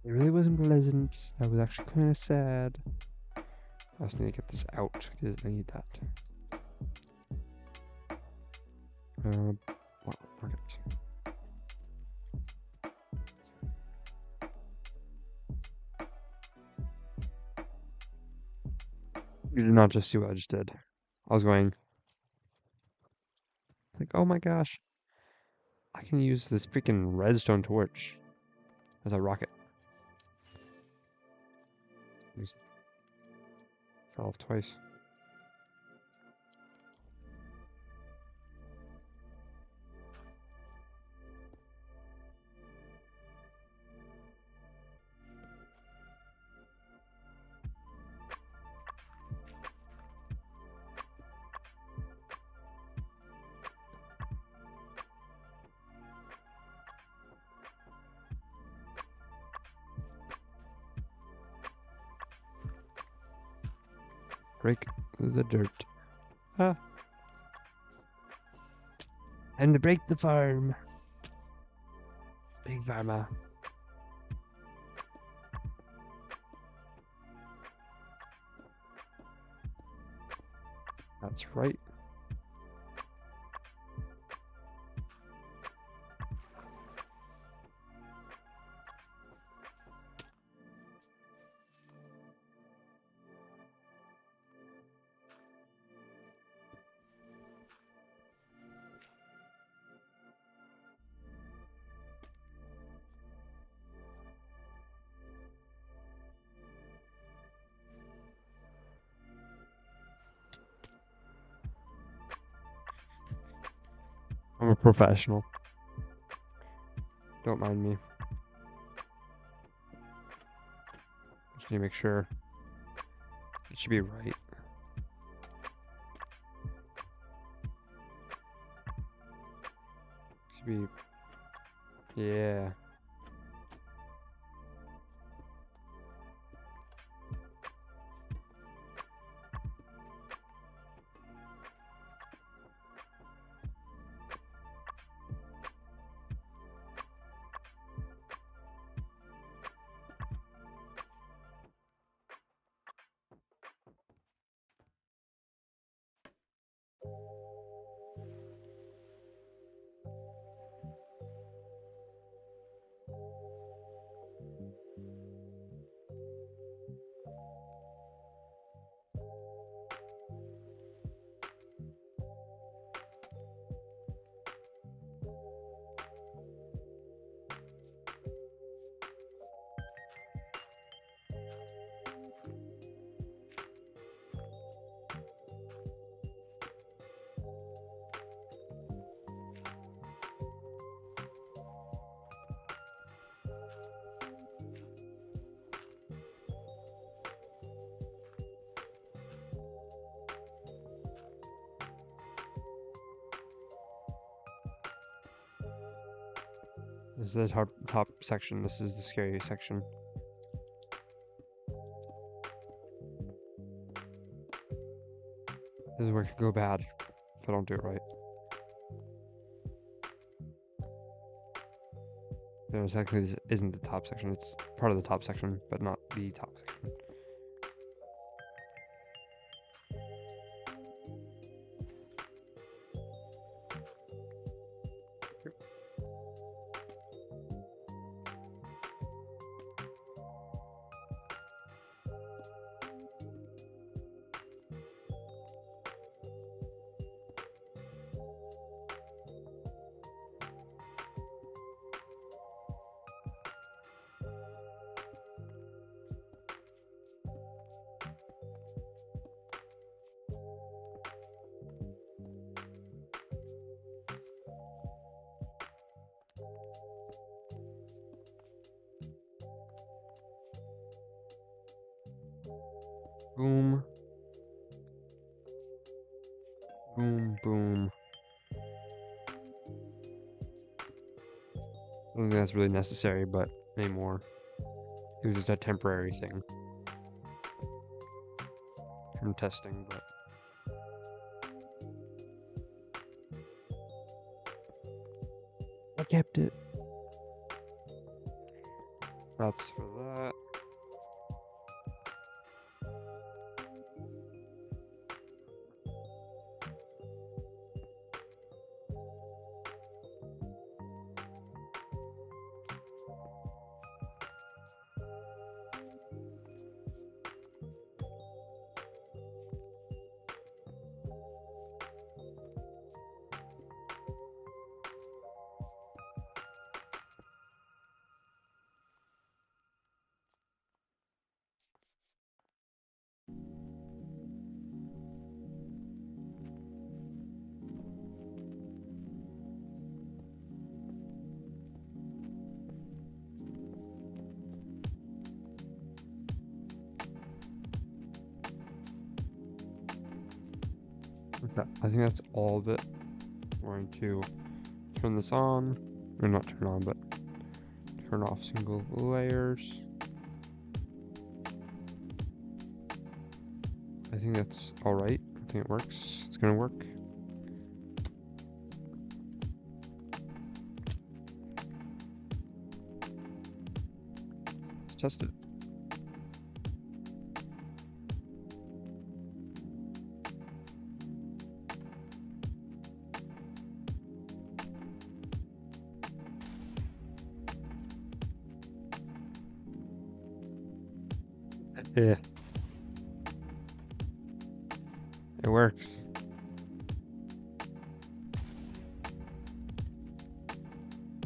It really wasn't pleasant. I was actually kind of sad. I just need to get this out because I need that. Well, market. You did not just see what I just did. I was going like, oh my gosh, I can use this freaking redstone torch as a rocket. Just fell off twice. Break the dirt. Ah. And to break the farm. Big Pharma. That's right. I'm a professional. Don't mind me. Just need to make sure it should be right. Should be. Yeah. This is the top section. This is the scary section. This is where it could go bad if I don't do it right. No, technically this isn't the top section. It's part of the top section, but not the top section. Boom. Boom, boom. I don't think that's really necessary, but anymore. It was just a temporary thing from testing, but I kept it. That's for that. Okay, I think that's all of it. We're going to turn this on, or not turn on, but turn off single layers. I think that's all right. I think it works. It's gonna work. Let's test it. Yeah. It works.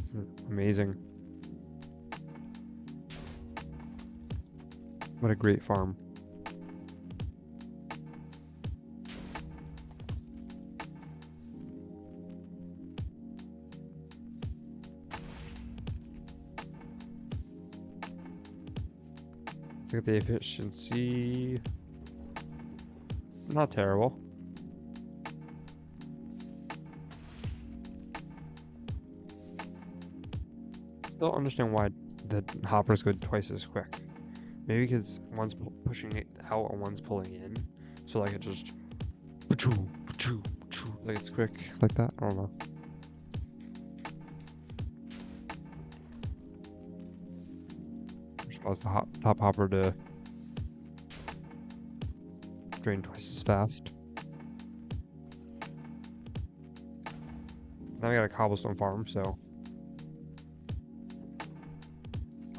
This is amazing. What a great farm. Let's look at the efficiency. Not terrible. Don't understand why the hoppers go twice as quick. Maybe because one's pushing it out and one's pulling in, so like it just like it's quick like that. I don't know. Just cause the top hopper to drain twice as fast. Now we got a cobblestone farm, so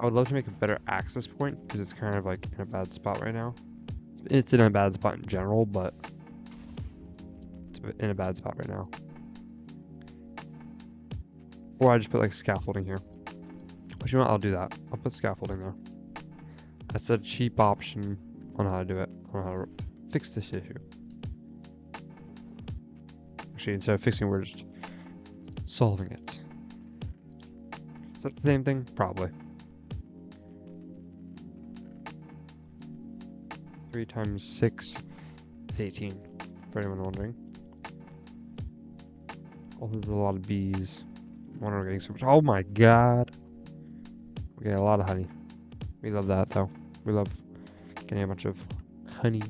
I would love to make a better access point because it's kind of like in a bad spot right now. It's in a bad spot in general, but it's in a bad spot right now. Or I just put like scaffolding here. But you know what? I'll do that. I'll put scaffolding there. That's a cheap option on how to do it, on how to fix this issue. Actually, instead of fixing, we're just solving it. Is that the same thing? Probably. 3 times 6 is 18, for anyone wondering. Oh, there's a lot of bees. wonder we're getting so much. Oh my god. We get a lot of honey. We love that though. We love getting a bunch of honey.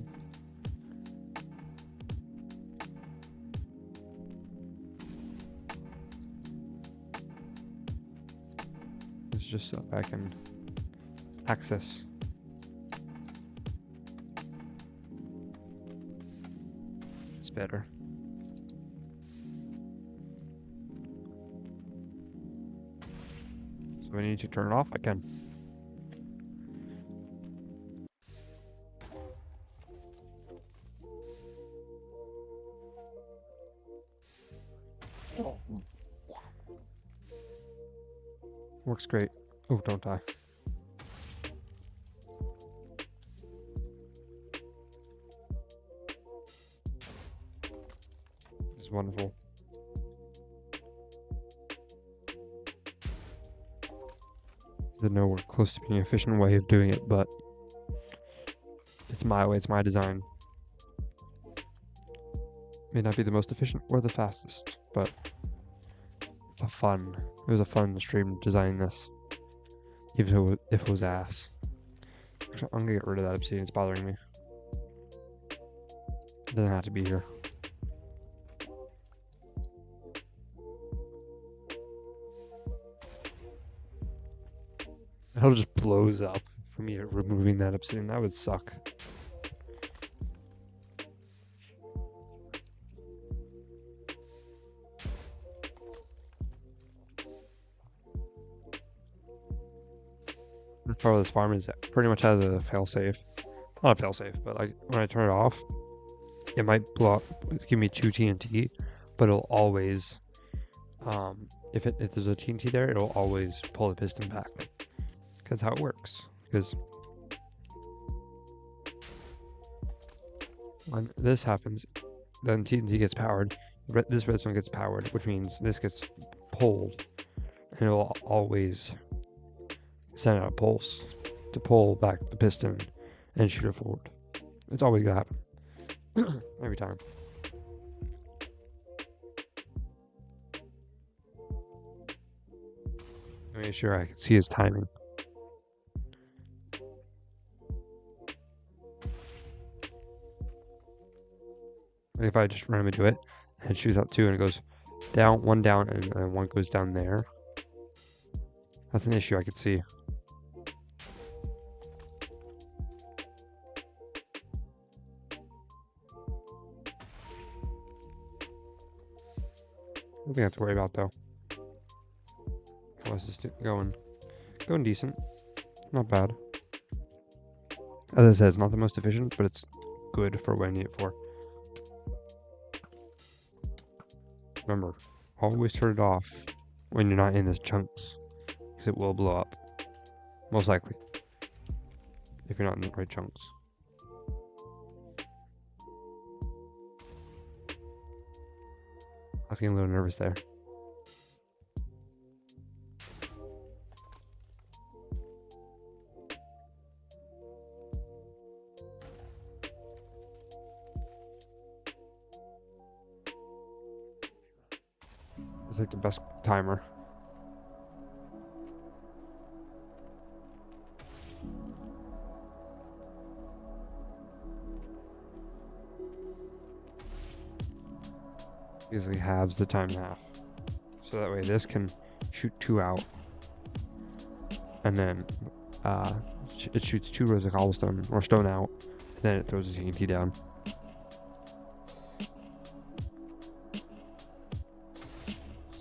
It's just so I can access. It's better. So we need to turn it off. I can. Works great. Oh, don't die. This is wonderful. There's nowhere close to being an efficient way of doing it, but it's my way, it's my design. May not be the most efficient or the fastest, but it's a fun. It was a fun stream designing this, even if it was ass. Actually, I'm gonna get rid of that obsidian. It's bothering me. It doesn't have to be here. It all just blows up for me removing that obsidian. That would suck. This part of this farm is pretty much has a failsafe. Not a failsafe, but like when I turn it off, it might blow up, give me 2 TNT, but it'll always, if there's a TNT there, it'll always pull the piston back. That's how it works. Because when this happens, then TNT gets powered. This redstone gets powered, which means this gets pulled, and it'll always send out a pulse to pull back the piston and shoot it forward. It's always gonna happen. Every time. Make sure I can see his timing. Like if I just randomly do it and it shoots out 2 and it goes down, 1 down, and 1 goes down there. That's an issue I could see. Nothing I have to worry about though. How is this going? Going decent. Not bad. As I said, it's not the most efficient, but it's good for what I need it for. Remember, always turn it off when you're not in this chunks, because it will blow up. Most likely. If you're not in the right chunks. I was getting a little nervous there. It's like the best timer. Usually halves the time in half. So that way this can shoot 2 out. And then it shoots 2 rows of cobblestone or stone out. And then it throws the TNT down.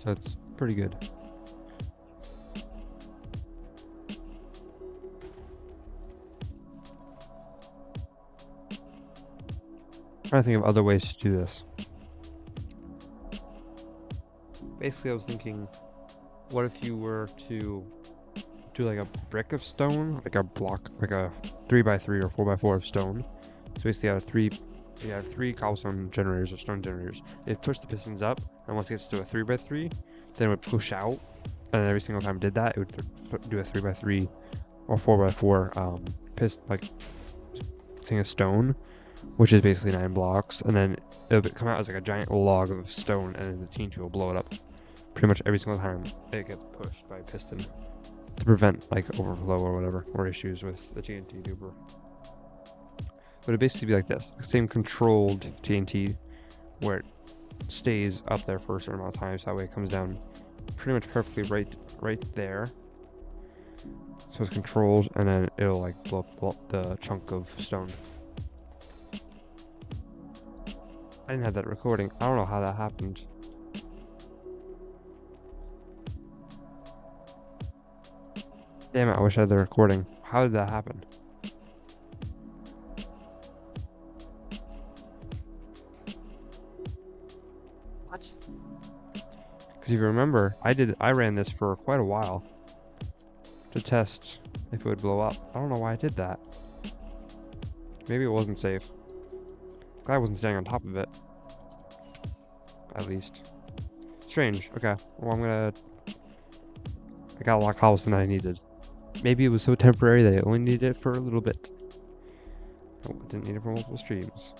So it's pretty good. I'm trying to think of other ways to do this. Basically, I was thinking, what if you were to do like a brick of stone, like a block, like a 3x3 or 4x4 of stone. So basically, you have 3 cobblestone generators or stone generators. It pushed the pistons up, and once it gets to a 3x3, then it would push out. And every single time it did that, it would do a 3x3 or 4x4 thing of stone, which is basically 9 blocks, and then it would come out as like a giant log of stone, and then the TNT will blow it up. pretty much every single time it gets pushed by a piston to prevent like overflow or whatever, or issues with the TNT duper. But it'd basically be like this, same controlled TNT where it stays up there for a certain amount of time, so that way it comes down pretty much perfectly right there. So it's controlled, and then it'll like blow up the chunk of stone. I didn't have that recording. I don't know how that happened. Damn it, I wish I had the recording. How did that happen? What? Because if you remember, I ran this for quite a while to test if it would blow up. I don't know why I did that. Maybe it wasn't safe. Glad I wasn't standing on top of it. At least. Strange. Okay. Well, I got a lot of cobblestone that I needed. Maybe it was so temporary that I only needed it for a little bit. Oh, I didn't need it for multiple streams.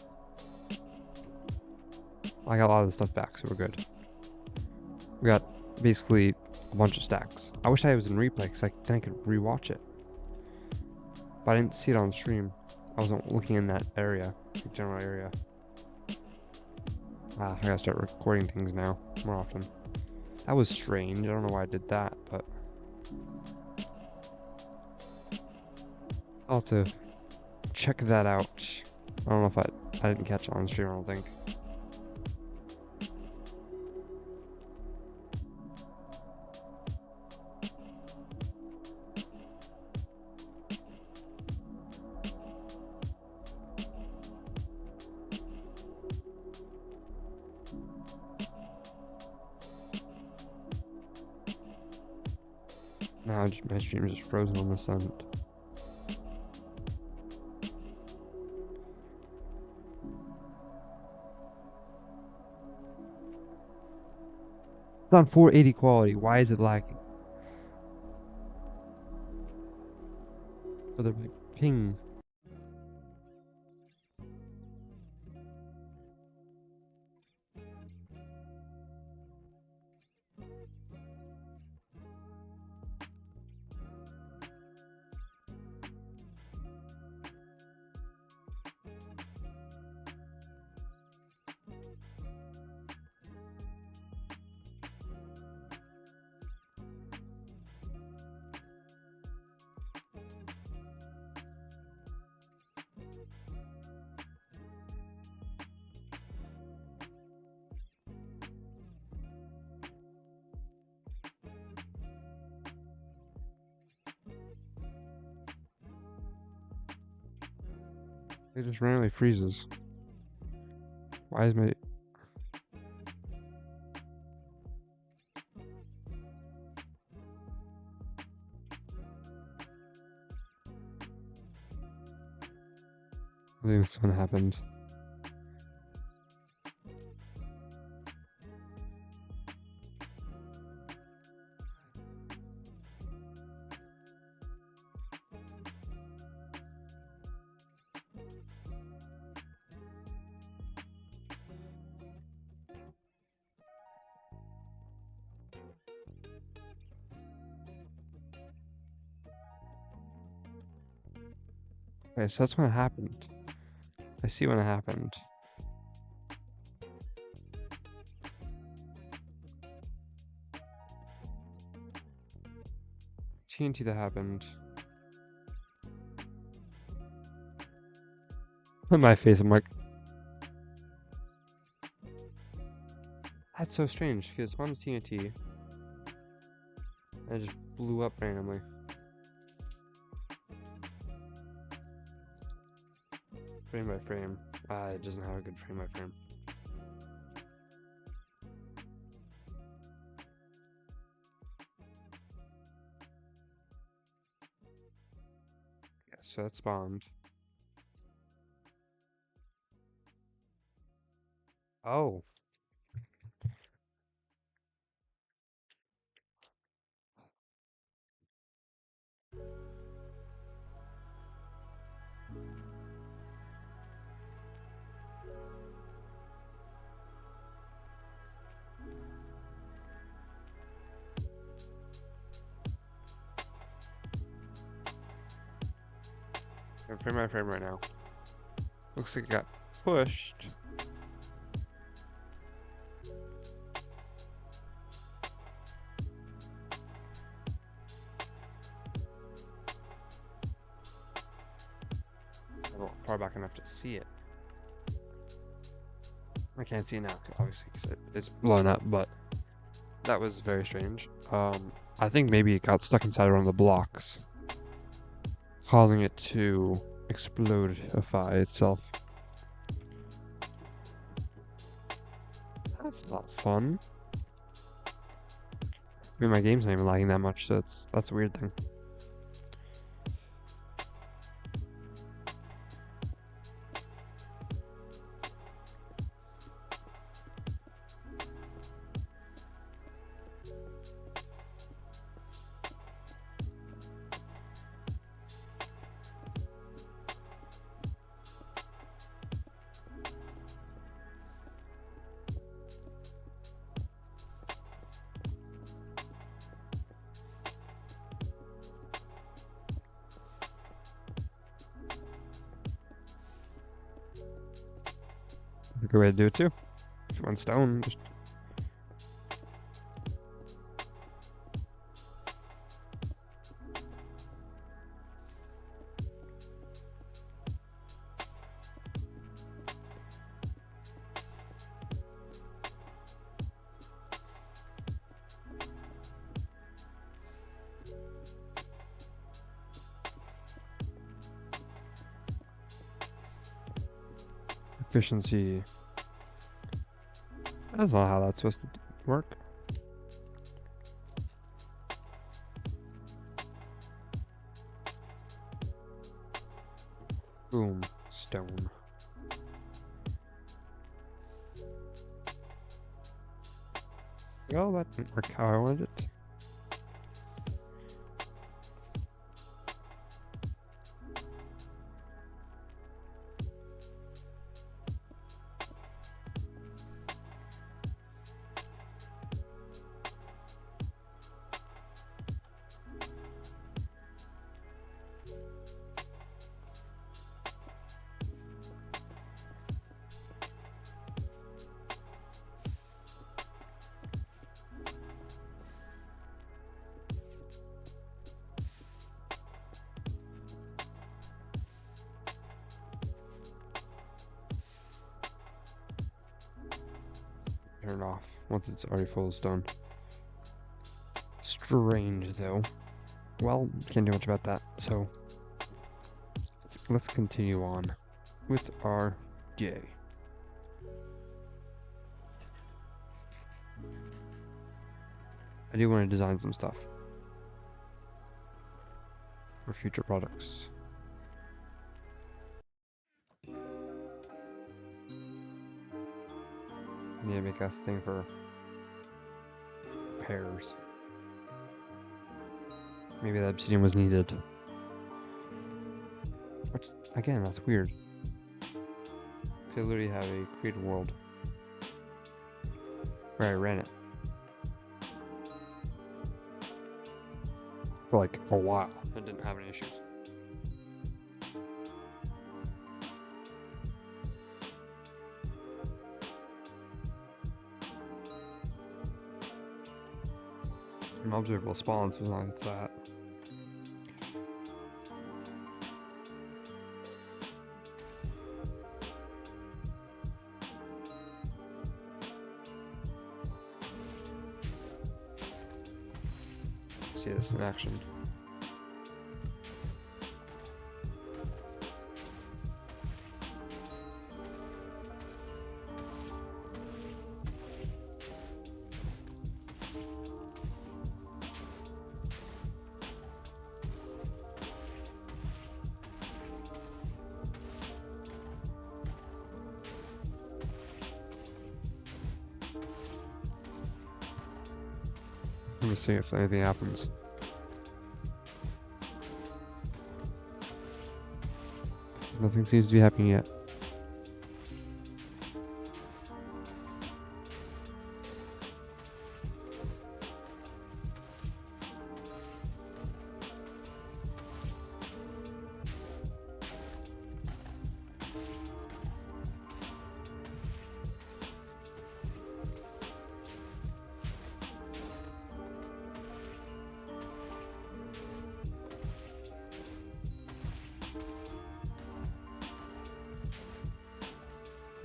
I got a lot of the stuff back, so we're good. We got basically a bunch of stacks. I wish I was in replay, because then I could rewatch it. But I didn't see it on stream. I wasn't looking in that area, the general area. I gotta start recording things now, more often. That was strange, I don't know why I did that, but... I'll have to check that out. I don't know if I didn't catch it on stream, I don't think. Now my stream is just frozen on the sun. It's on 480 quality. Why is it lagging? For the ping. It just randomly freezes. Why is my... I think this one happened. Okay, so that's when it happened. I see when it happened. TNT that happened. On my face, I'm like... That's so strange, because on the TNT, it just blew up randomly. Frame by frame. It doesn't have a good frame by frame. Yeah, so that spawned. Oh. I'm frame by frame right now. Looks like it got pushed. I don't far back enough to see it. I can't see it now, obviously, because it's blown up, but that was very strange. I think maybe it got stuck inside one of the blocks, causing it to explodify itself. That's not fun. I mean, my game's not even lagging that much, so that's a weird thing. Good way to do it too. Just one stone. Just efficiency. That's not how that's supposed to work. Boom. Stone. Well, that didn't work how I wanted it. Turn it off once it's already full of stone. Strange though. Well, can't do much about that, so let's continue on with our day. I do want to design some stuff for future products. Need to make a thing for pears. Maybe that obsidian was needed. Which, again, that's weird. I literally have a created world where I ran it for like a while and didn't have any issues. Observable spawns was not that. See this in action. Let me see if anything happens. Nothing seems to be happening yet.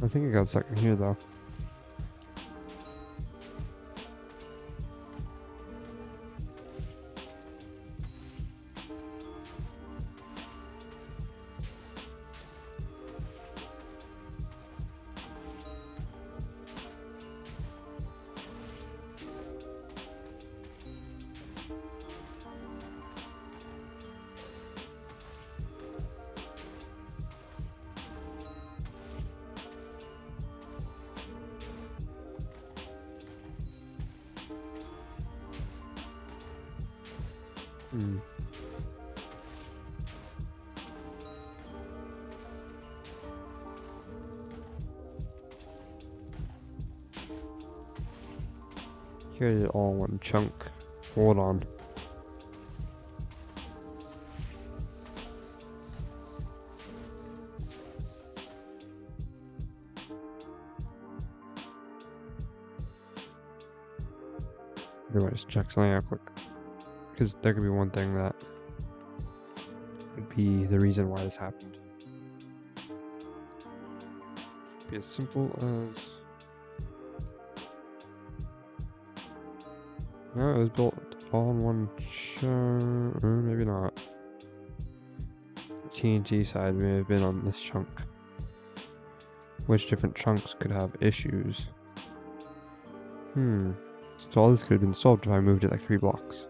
I think I got stuck in here though. Hmm. Here's it all in one chunk. Hold on. Everybody just check something out quick. Because there could be one thing that would be the reason why this happened. Be as simple as... No, it was built all in one chunk. Maybe not. The TNT side may have been on this chunk. Which different chunks could have issues? So all this could have been solved if I moved it like 3 blocks.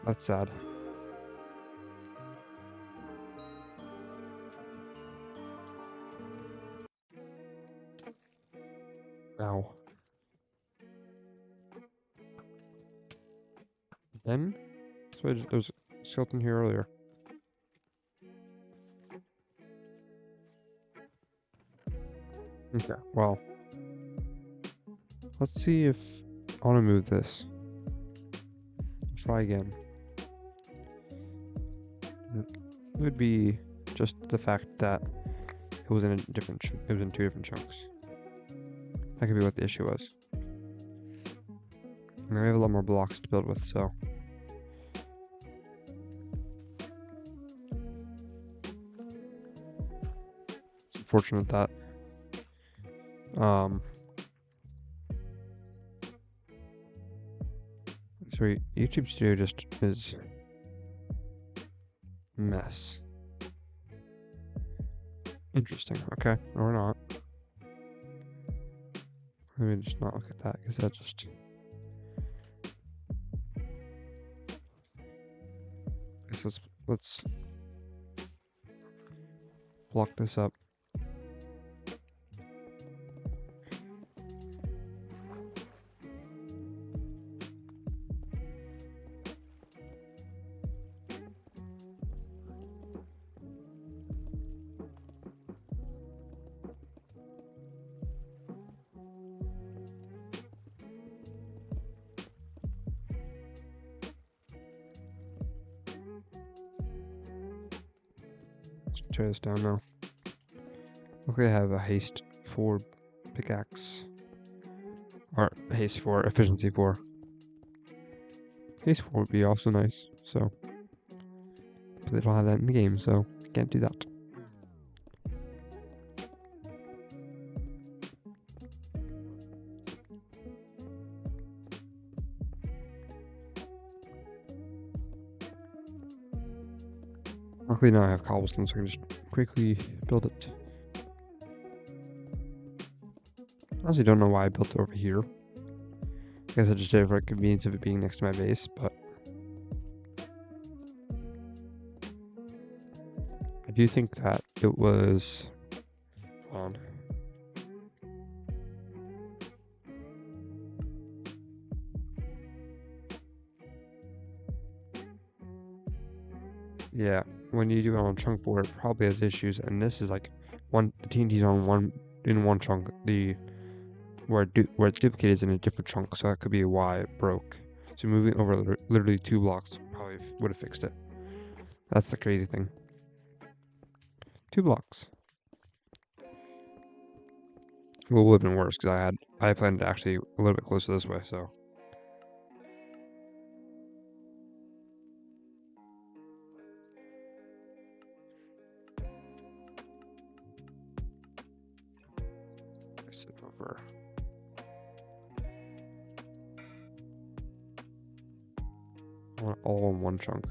That's sad. Ow. Then? So there was a skeleton here earlier. Okay, well. Let's see if I want to move this. Try again. It would be just the fact that it was in a different. It was in 2 different chunks. That could be what the issue was. And I have a lot more blocks to build with, so. It's unfortunate that. Sorry, YouTube Studio just is mess. Interesting. Okay, or not. Let me just not look at that because that just. I guess let's block this up. Let's tear this down now. Luckily I have a haste 4 pickaxe. Or haste 4, efficiency 4. Haste 4 would be also nice, so. But they don't have that in the game, so can't do that. Luckily now I have cobblestone, so I can just quickly build it. I honestly don't know why I built it over here. I guess I just did it for the convenience of it being next to my base, but I do think that it was on. Yeah, when you do it on chunk board, it probably has issues, and this is like the TNT's on one chunk, where it's duplicated is in a different chunk, so that could be why it broke. So moving over literally 2 blocks probably would have fixed it. That's the crazy thing. 2 blocks. Well, it would have been worse because I planned to actually a little bit closer this way, so. this over. I want it all in one chunk.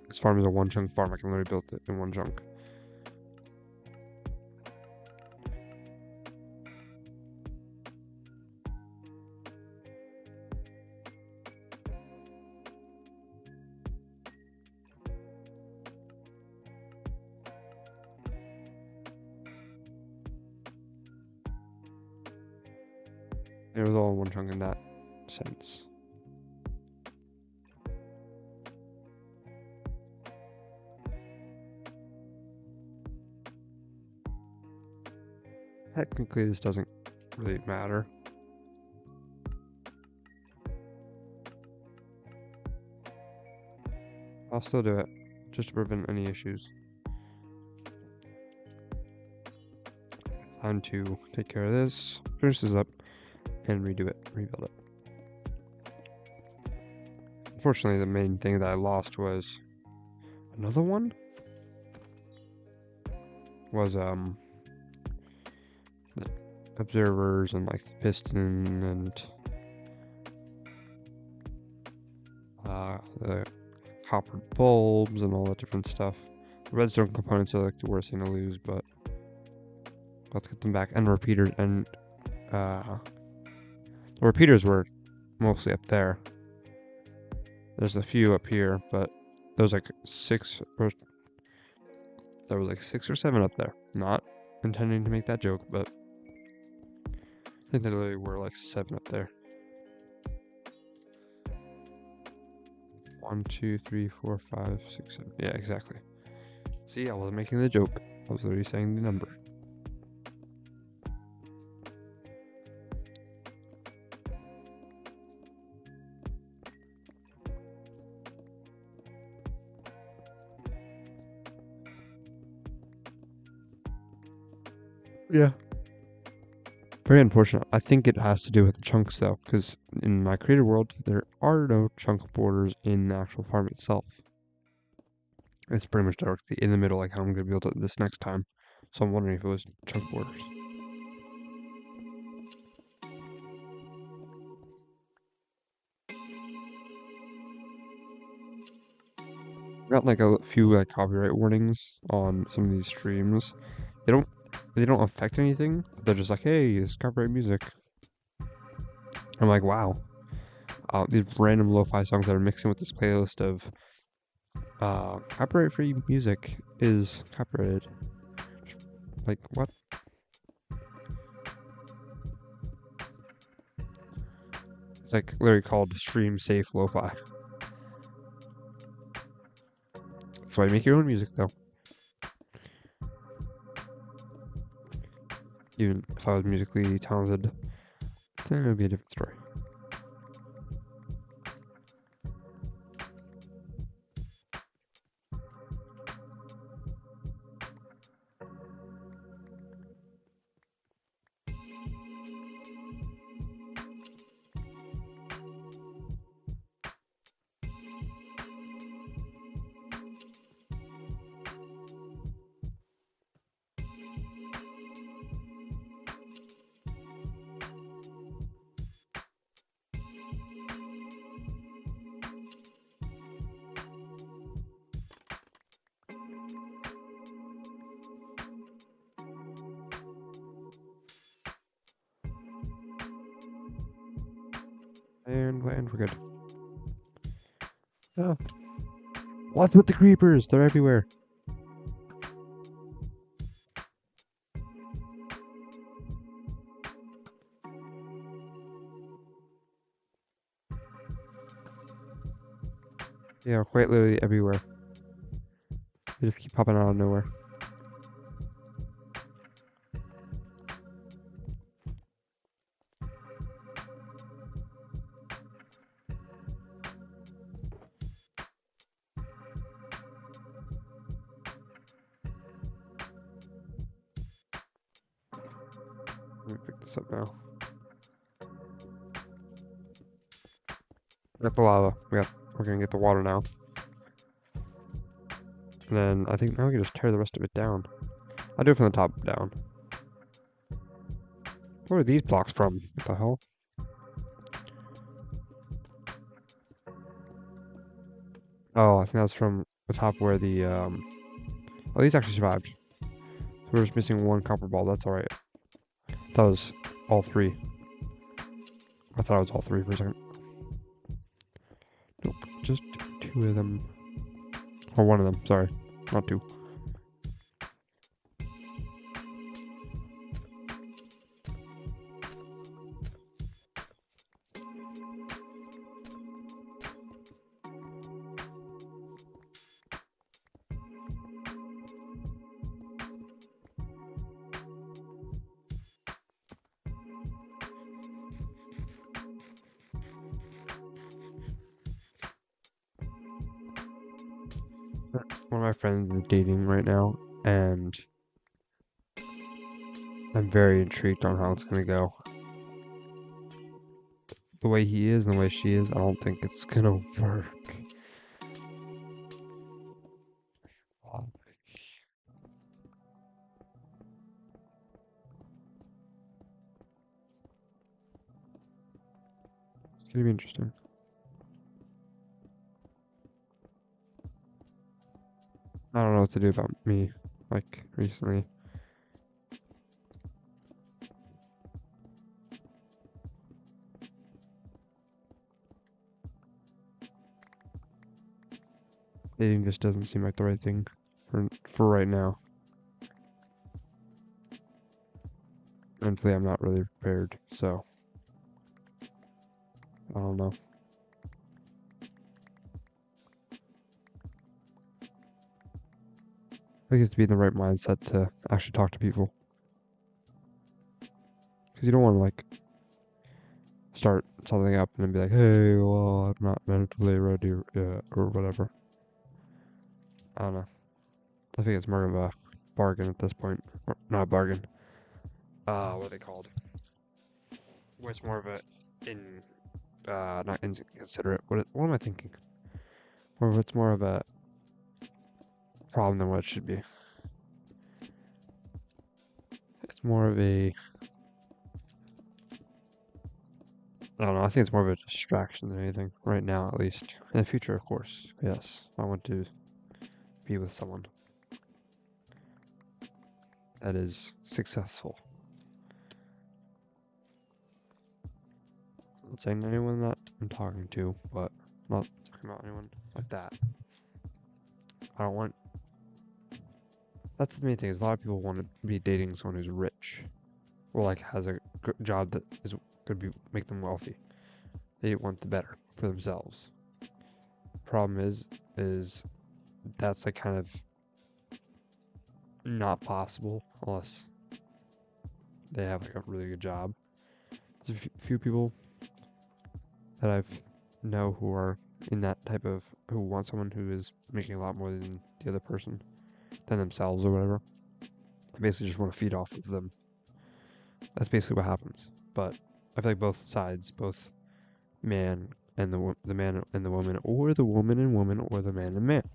This farm is a one chunk farm. I can literally build it in one chunk. It was all in one chunk in that sense. Technically, this doesn't really matter. I'll still do it, just to prevent any issues. Time to take care of this, finish this up, and redo it, rebuild it. Unfortunately, the main thing that I lost was another one. Was the observers and like the piston and the copper bulbs and all that different stuff. The redstone components are like the worst thing to lose, but let's get them back. And repeaters, and the repeaters were mostly up there. There's a few up here, but there's like there was like 6 or 7 up there. Not intending to make that joke, but I think there literally were like 7 up there. 1, 2, 3, 4, 5, 6, 7. Yeah, exactly. See, I wasn't making the joke. I was literally saying the number. Yeah. Very unfortunate. I think it has to do with the chunks though, because in my created world, there are no chunk borders in the actual farm itself. It's pretty much directly in the middle, like how I'm going to build it this next time. So I'm wondering if it was chunk borders. Got like a few like copyright warnings on some of these streams. They don't affect anything. They're just like, hey, it's copyright music. I'm like, wow. These random lo-fi songs that are mixing with this playlist of copyright-free music is copyrighted. Like, what? It's like literally called stream safe lo-fi. That's why you make your own music, though. Even if I was musically talented, then it would be a different story. And we're good. Oh. What's with the creepers? They're everywhere. Yeah, quite literally everywhere. They just keep popping out of nowhere. Let me pick this up now. Got the lava. We're gonna get the water now. And then I think now we can just tear the rest of it down. I'll do it from the top down. What are these blocks from? What the hell? Oh, I think that's from the top where the, oh, these actually survived. So we're just missing one copper ball. That's alright. That was all three. I thought it was all three for a second. Nope, just two of them. Or one of them, sorry. Not two. One of my friends is dating right now, and I'm very intrigued on how it's gonna go. The way he is and the way she is, I don't think it's gonna work. It's gonna be interesting. I don't know what to do about me, like, recently. Dating just doesn't seem like the right thing for right now. Mentally, I'm not really prepared, so I don't know. I think you have to be in the right mindset to actually talk to people. Because you don't want to, like, start something up and then be like, hey, well, I'm not mentally ready or whatever. I don't know. I think it's more of a bargain at this point. Or, not a bargain. What are they called? Where it's more of a not inconsiderate. What am I thinking? Or it's more of a problem than what it should be. It's more of a, I don't know, I think it's more of a distraction than anything. Right now, at least. In the future, of course. Yes, I want to be with someone that is successful. I'm not saying anyone that I'm talking to, but I'm not talking about anyone like that. I don't want. That's the main thing. Is a lot of people want to be dating someone who's rich, or like has a good job that is could be make them wealthy. They want the better for themselves. Problem is that's like kind of not possible unless they have like a really good job. There's a few people that I've know who are in that type of who want someone who is making a lot more than the other person than themselves or whatever. They basically just want to feed off of them. That's basically what happens. But I feel like both sides, both man and the man and the woman, or the woman and woman, or the man and man,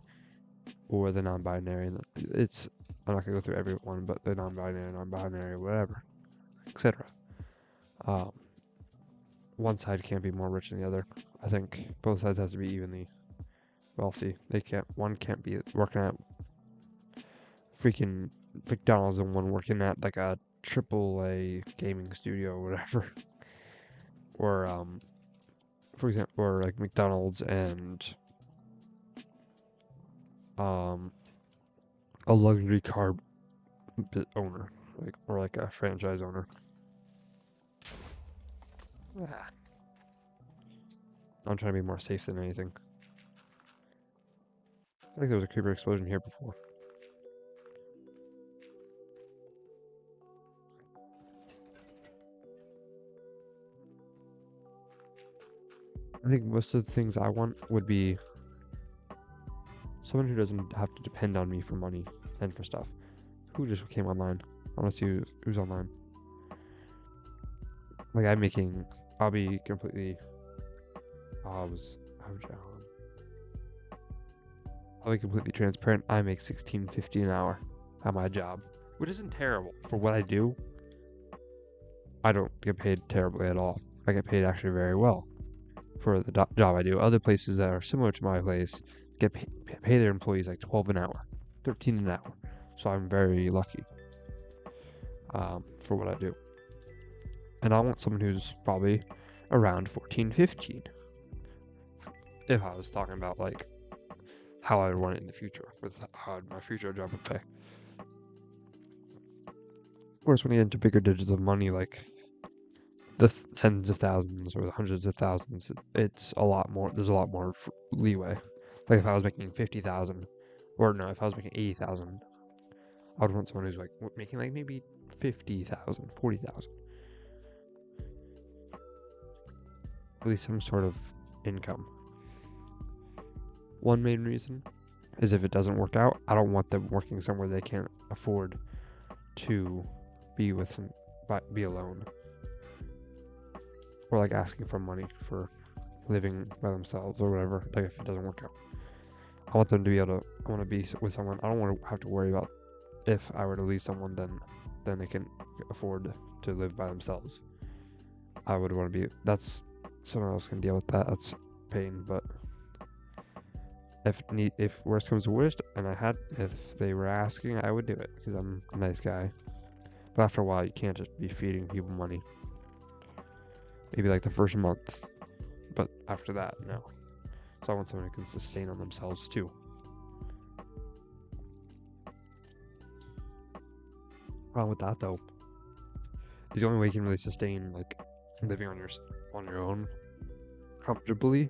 or the non-binary. It's I'm not gonna go through every one, but the non-binary, whatever, etc. One side can't be more rich than the other. I think both sides have to be evenly wealthy. One can't be working at freaking McDonald's and one working at like a AAA gaming studio or whatever. Or for example, or like McDonald's and a luxury car owner, or like a franchise owner. I'm trying to be more safe than anything. I think there was a creeper explosion here before. I think most of the things I want would be someone who doesn't have to depend on me for money and for stuff. Who just came online? I want to see who's online. Like I'll be completely. I'll be completely transparent. I make $16.50 an hour at my job, which isn't terrible for what I do. I don't get paid terribly at all. I get paid actually very well for the job I do. Other places that are similar to my place pay their employees like 12 an hour, 13 an hour. So I'm very lucky for what I do. And I want someone who's probably around 14, 15. If I was talking about like how I would want it in the future, with how my future job would pay. Of course, when you get into bigger digits of money, like the tens of thousands or the hundreds of thousands, it's a lot more. There's a lot more leeway. Like if I was making 50,000, or no, if I was making 80,000, I would want someone who's like making like maybe 50,000, 40,000. At least some sort of income. One main reason is if it doesn't work out, I don't want them working somewhere they can't afford to be alone, or like asking for money for living by themselves or whatever. Like if it doesn't work out, I want them to be able to. I want to be with someone. I don't want to have to worry about if I were to leave someone, then they can afford to live by themselves. I would want to be. That's someone else can deal with that. That's pain, but if worst comes to worst, and if they were asking, I would do it because I'm a nice guy. But after a while, you can't just be feeding people money. Maybe like the first month, but after that, no. So I want someone who can sustain on themselves too. Problem with that though is the only way you can really sustain like living on your own comfortably.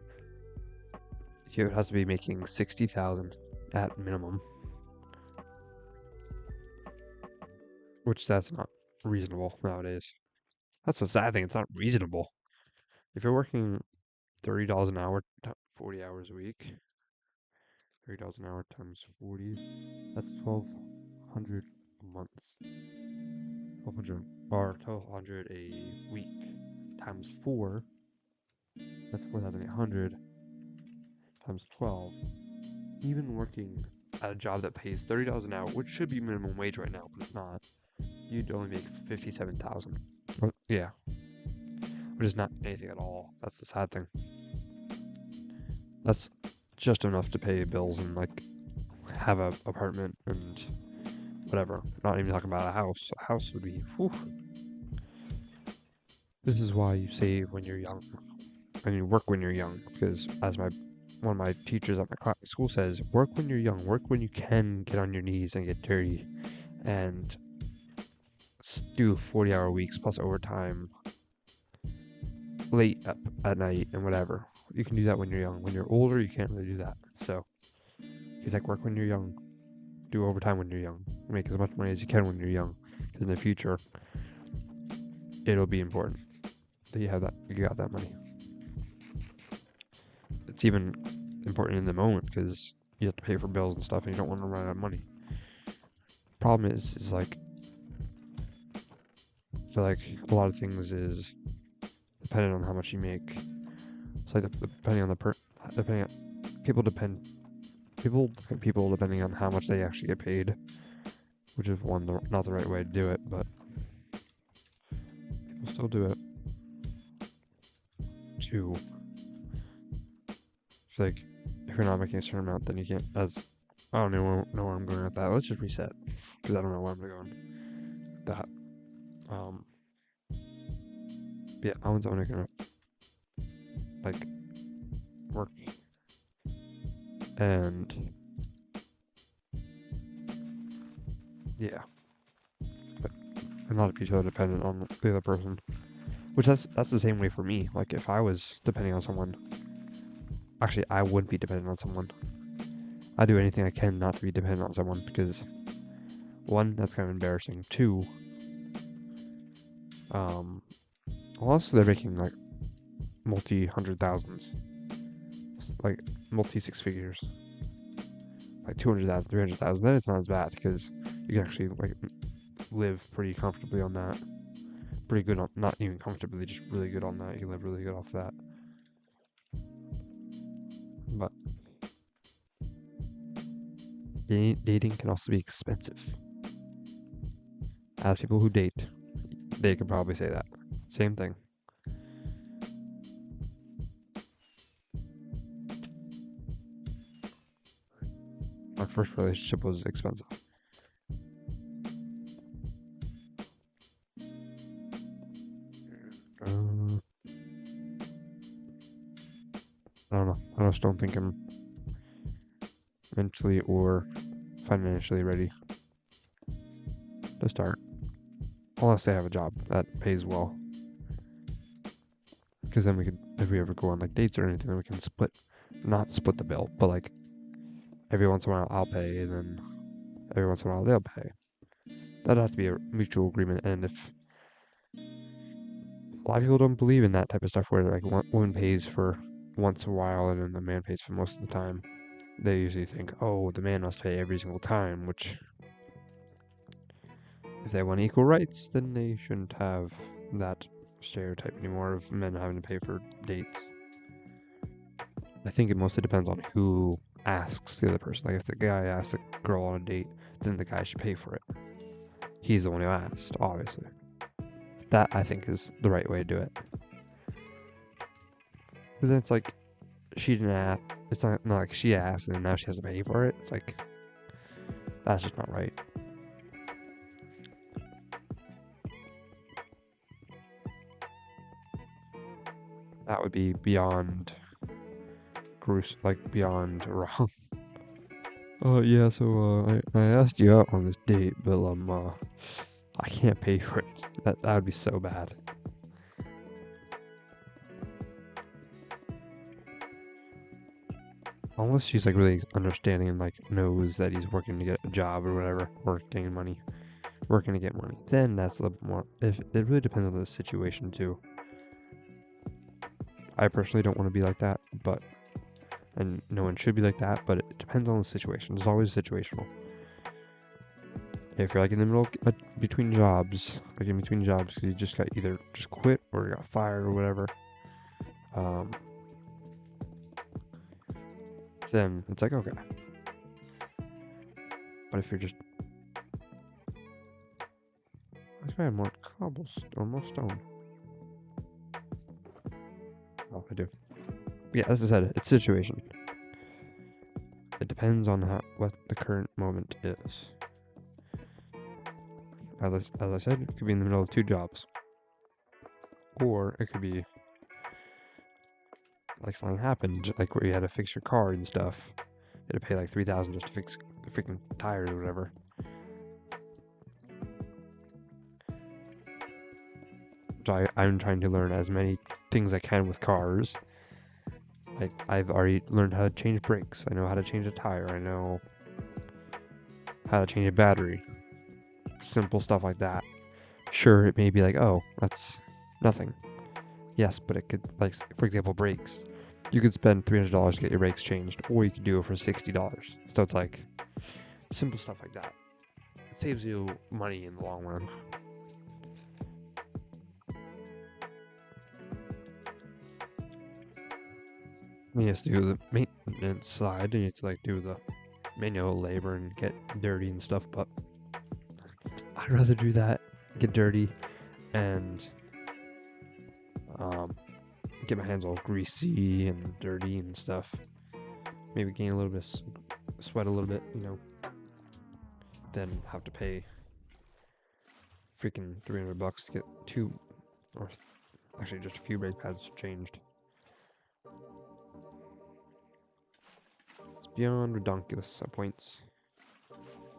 You have to be making 60,000 at minimum, which that's not reasonable nowadays. That's the sad thing. It's not reasonable. If you're working $30 an hour, 40 hours a week, $30 an hour times 40, that's 1,200 a month. 1,200 or 1,200 a week times 4. That's 4,800 times 12. Even working at a job that pays $30 an hour, which should be minimum wage right now, but it's not, you'd only make 57,000. Yeah, which is not anything at all. That's the sad thing. That's just enough to pay bills and like have an apartment and whatever. Not even talking about a house. A house would be. Whew. This is why you save when you're young, and you work when you're young. Because as one of my teachers at my school says, work when you're young. Work when you can get on your knees and get dirty, and do 40-hour weeks plus overtime, late up at night and whatever. You can do that when you're young. When you're older, you can't really do that. So he's like, work when you're young. Do overtime when you're young. Make as much money as you can when you're young. Because in the future, it'll be important that you got that money. It's even important in the moment because you have to pay for bills and stuff, and you don't want to run out of money. Problem is like, I feel like a lot of things is dependent on how much you make. It's like depending on people depending on how much they actually get paid, which is not the right way to do it, but people still do it. Two, it's like if you're not making a certain amount, then you can't. I don't know where I'm going with that. Let's just reset because I don't know where I'm going. That yeah, I want someone who can like work and yeah, but not be so dependent on the other person. Which that's the same way for me. Like if I was depending on someone, actually I wouldn't be dependent on someone. I do anything I can not to be dependent on someone because one, that's kind of embarrassing. Two, also they're making like multi-hundred thousands, like multi-six figures, like 200,000, 300,000. Then it's not as bad because you can actually like live pretty comfortably on that. Pretty good on, not even comfortably, just really good on that. You can live really good off that. But dating can also be expensive. As people who date, they could probably say that. Same thing. Our first relationship was expensive. I don't know. I just don't think I'm mentally or financially ready to start. Unless I have a job that pays well. Because then we could, if we ever go on like dates or anything, then we can not split the bill, but like every once in a while I'll pay, and then every once in a while they'll pay. That'd have to be a mutual agreement. And if a lot of people don't believe in that type of stuff, where like one woman pays for once in a while and then the man pays for most of the time, they usually think, oh, the man must pay every single time, which if they want equal rights, then they shouldn't have that stereotype anymore of men having to pay for dates. I think it mostly depends on who asks the other person. Like if the guy asks a girl on a date, then the guy should pay for it. He's the one who asked, obviously. That, I think, is the right way to do it. Because then it's like, she didn't ask. It's not like she asked and now she has to pay for it. It's like, that's just not right. That would be beyond beyond wrong. Yeah, so I asked you out on this date, but I can't pay for it. That would be so bad. Unless she's like really understanding and like knows that he's working to get a job or whatever, working to get money. Then that's a little bit more. If it really depends on the situation too. I personally don't want to be like that, and no one should be like that, but it depends on the situation. It's always situational. If you're like in the middle of, between jobs, you just got either just quit or you got fired or whatever, then it's like, okay. But if you're just, I wish I had more cobblestone or more stone. Oh, I do. Yeah, as I said, it's situation. It depends on what the current moment is. As I said, it could be in the middle of two jobs. Or it could be like something happened, like where you had to fix your car and stuff. You had to pay like $3,000 just to fix the freaking tires or whatever. So I'm trying to learn as many things I can with cars. Like, I've already learned how to change brakes. I know how to change a tire. I know how to change a battery. Simple stuff like that. Sure, it may be like, oh, that's nothing. Yes, but it could, like, for example, brakes. You could spend $300 to get your brakes changed, or you could do it for $60. So it's like, simple stuff like that. It saves you money in the long run. You have to do the maintenance side, and you have to like do the manual labor and get dirty and stuff, but I'd rather do that, get dirty, and get my hands all greasy and dirty and stuff. Maybe gain a little bit, sweat a little bit, then have to pay freaking $300 to get actually just a few brake pads changed. It's beyond ridiculous at points.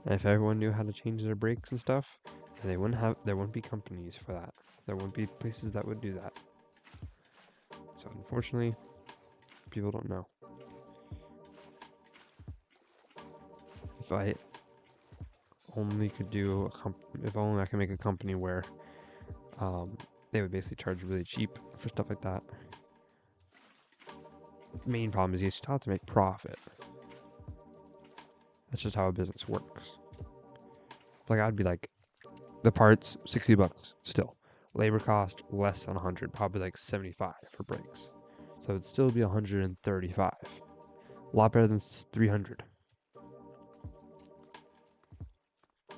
And if everyone knew how to change their brakes and stuff, then there wouldn't be companies for that. There wouldn't be places that would do that. So unfortunately, people don't know. If I only could if only I could make a company where they would basically charge really cheap for stuff like that. The main problem is you still have to make profit. That's just how a business works. Like, I'd be like, the parts, $60 still. Labor cost less than 100, probably like 75 for brakes. So it'd still be 135. A lot better than 300. I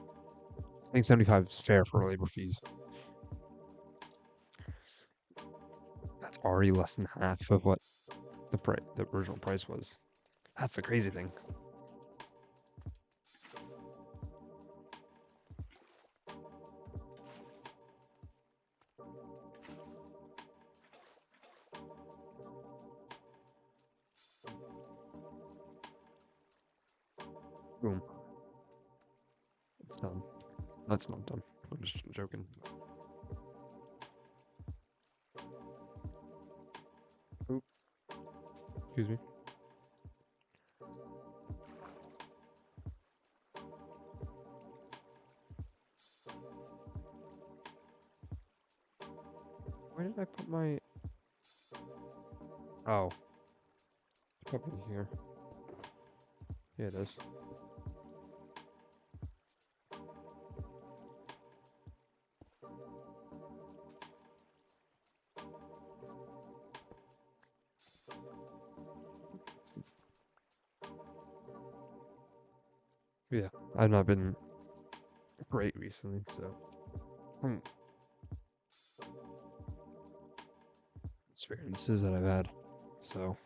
think 75 is fair for labor fees. already less than half of what the original price was. That's the crazy thing. Boom. It's done. That's not done. I'm just joking. Oop. Excuse me. Where did I put my... Oh. It's probably here. Yeah, it is. Yeah, I've not been great recently, so... experiences that I've had, so...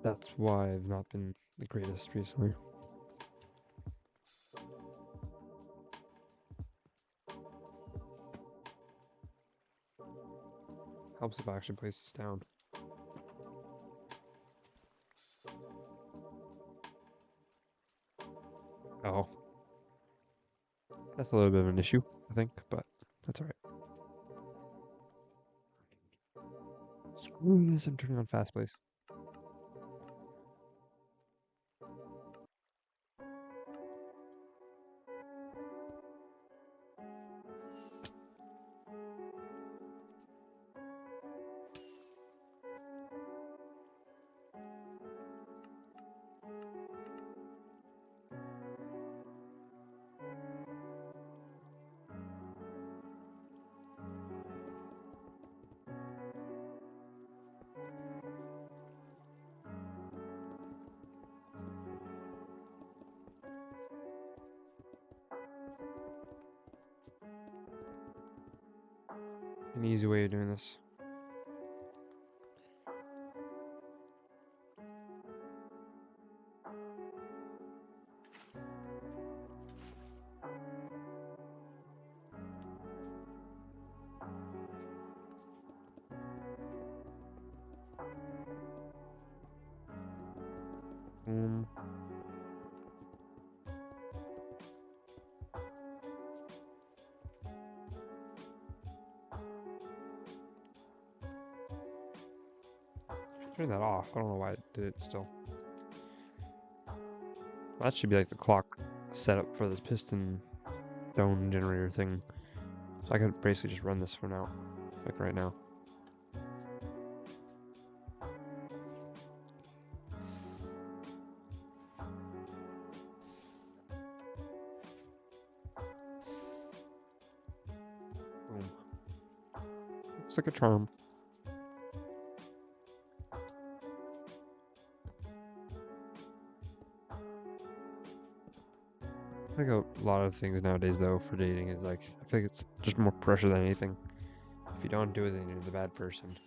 That's why I've not been the greatest recently. Helps if I actually place this down. Oh. That's a little bit of an issue, I think, but that's alright. Screw this, I'm turning on fast place. An easy way of doing this. Boom. Turn that off. I don't know why it did it still. That should be like the clock setup for this piston stone generator thing. So I could basically just run this for now. Like right now. Boom. Looks like a charm. I think a lot of things nowadays, though, for dating is like, I think it's just more pressure than anything. If you don't do it, then you're the bad person.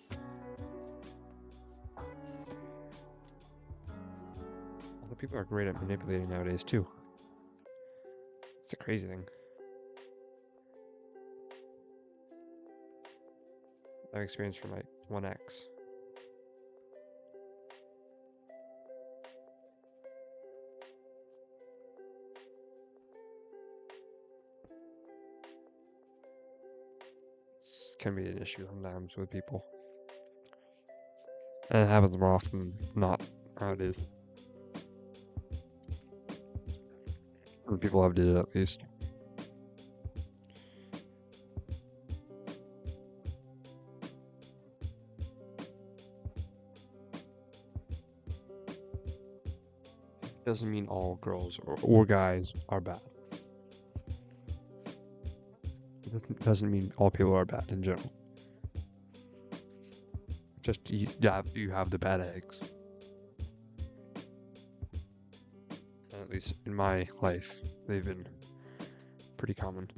Although people are great at manipulating nowadays, too. It's a crazy thing. I've experienced from my 1X. It can be an issue sometimes with people. And it happens more often than not nowadays. When people have did it, at least. Doesn't mean all girls or guys are bad. It doesn't mean all people are bad in general. Just you have the bad eggs. And at least in my life, they've been pretty common.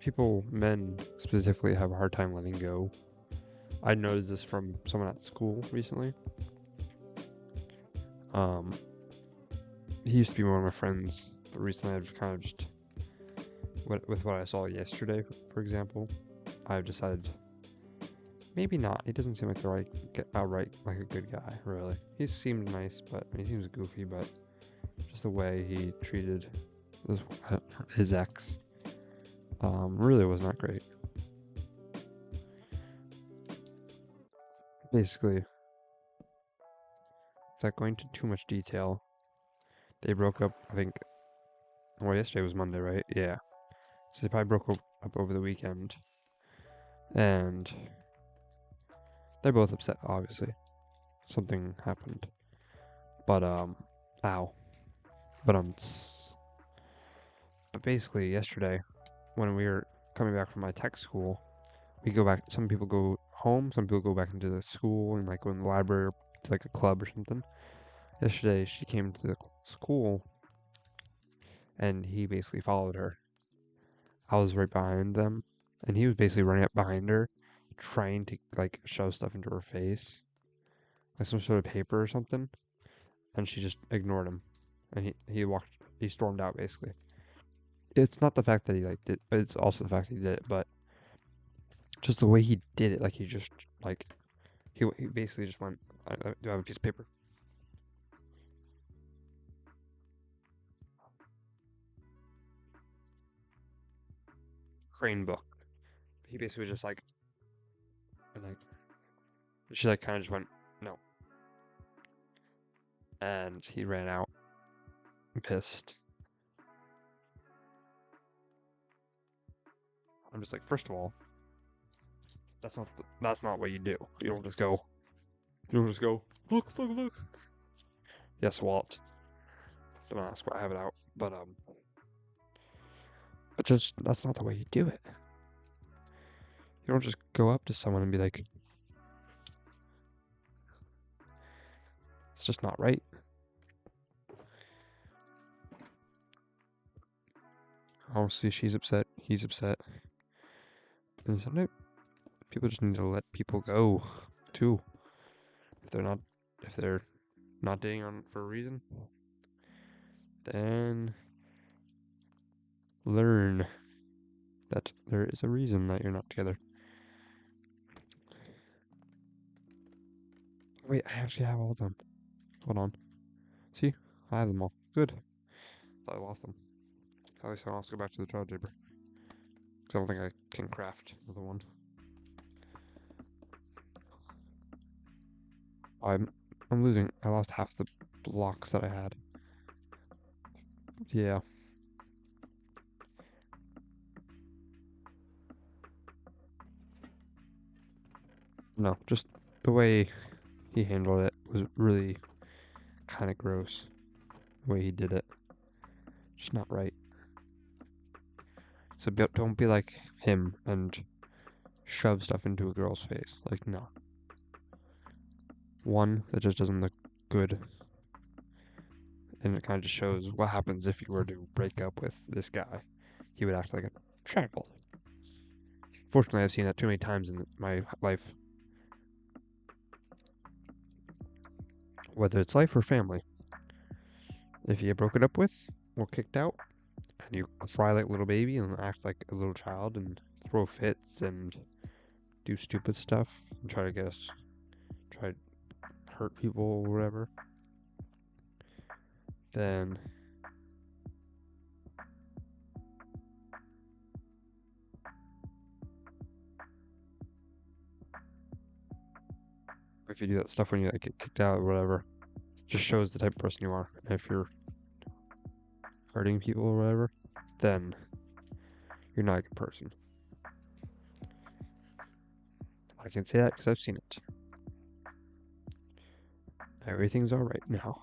people, men specifically, have a hard time letting go. I noticed this from someone at school recently. Um, he used to be one of my friends, but recently I've kind of just, with what I saw yesterday, for example, I've decided maybe not. He doesn't seem like the right, outright like a good guy, really. He seemed nice, but he seems goofy, but just the way he treated this, his ex, really was not great. Basically, without going into too much detail, they broke up, I think, well, yesterday was Monday, right? Yeah. So they probably broke up over the weekend. And they're both upset, obviously. Something happened. But, ow. But, but basically, yesterday, when we were coming back from my tech school, we go back, some people go home, some people go back into the school and, like, go in the library or to, like, a club or something. Yesterday, she came to the school, and he basically followed her. I was right behind them, and he was basically running up behind her, trying to, like, shove stuff into her face, like some sort of paper or something, and she just ignored him, and he stormed out, basically. It's not the fact that he, like, did, it's also the fact that he did it, but just the way he did it, like, he just, like, he basically just went, do I have a piece of paper? Crane book. He basically was just like, and, like, she, like, kind of just went, no, and he ran out, pissed. I'm just like, first of all, that's not what you do. You don't just go. You don't just go. Look. Yes, Walt. Don't ask why I have it out, but just that's not the way you do it. You don't just go up to someone and be like, it's just not right. Obviously, she's upset. He's upset. And sometimes people just need to let people go, too. If they're not, if they're not dating on for a reason, then learn that there is a reason that you're not together. Wait, I actually have all of them. Hold on. See? I have them all. Good. Thought I lost them. At least I'll have to go back to the jaw jabber. Because I don't think I can craft another one. I'm I'm losing. I lost half the blocks that I had. Yeah. No, just the way he handled it was really kind of gross. The way he did it. Just not right. So don't be like him and shove stuff into a girl's face. Like, no. One, that just doesn't look good. And it kind of just shows what happens if you were to break up with this guy. He would act like a child. Fortunately, I've seen that too many times in my life. Whether it's life or family. If you get broken up with or kicked out, and you cry like a little baby and act like a little child and throw fits and do stupid stuff and try to hurt people or whatever, then if you do that stuff when you, like, get kicked out or whatever, it just shows the type of person you are. And if you're hurting people or whatever, then you're not a good person. I can say that because I've seen it. Everything's alright now.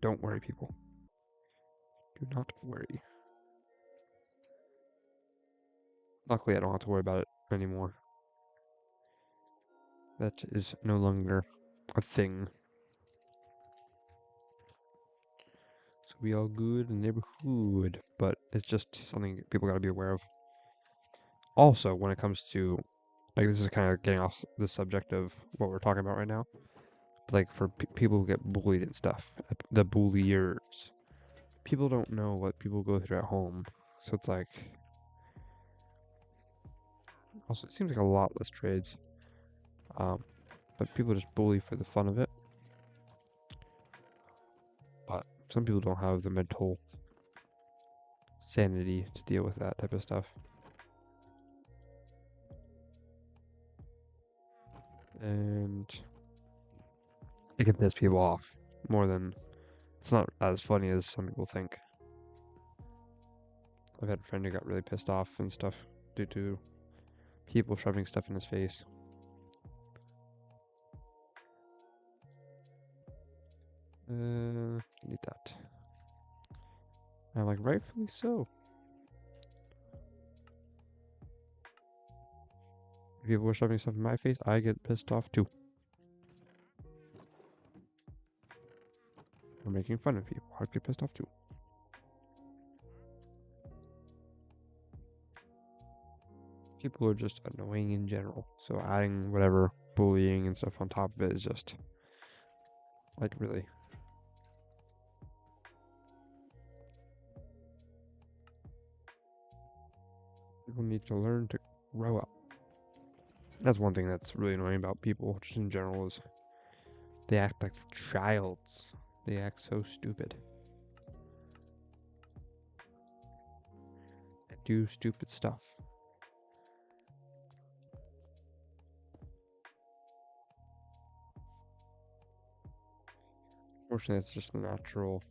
Don't worry, people. Do not worry. Luckily, I don't have to worry about it anymore. That is no longer a thing. So we all good in the neighborhood, but it's just something people gotta be aware of. Also, when it comes to, like, this is kind of getting off the subject of what we're talking about right now. But, like, for people who get bullied and stuff, the bulliers, people don't know what people go through at home. So it's like, also, it seems like a lot less trades. Um, but people just bully for the fun of it. But some people don't have the mental sanity to deal with that type of stuff. And it can piss people off more than, it's not as funny as some people think. I've had a friend who got really pissed off and stuff due to people shoving stuff in his face. Need that. And I'm like, rightfully so. If people are shoving stuff in my face, I get pissed off too. Or making fun of people, I get pissed off too. People are just annoying in general. So adding whatever bullying and stuff on top of it is just, like, really. People need to learn to grow up. That's one thing that's really annoying about people, just in general, is they act like childs. They act so stupid. They do stupid stuff. Fortunately, it's just the natural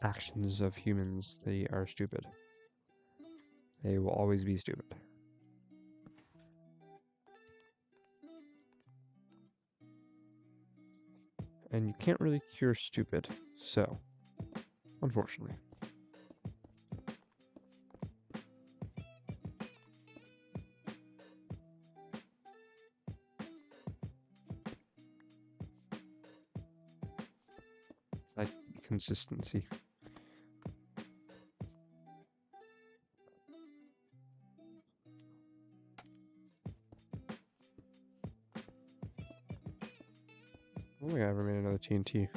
actions of humans. They are stupid. They will always be stupid. And you can't really cure stupid, so, unfortunately. Like, consistency. Oh my god, I ever made another TNT.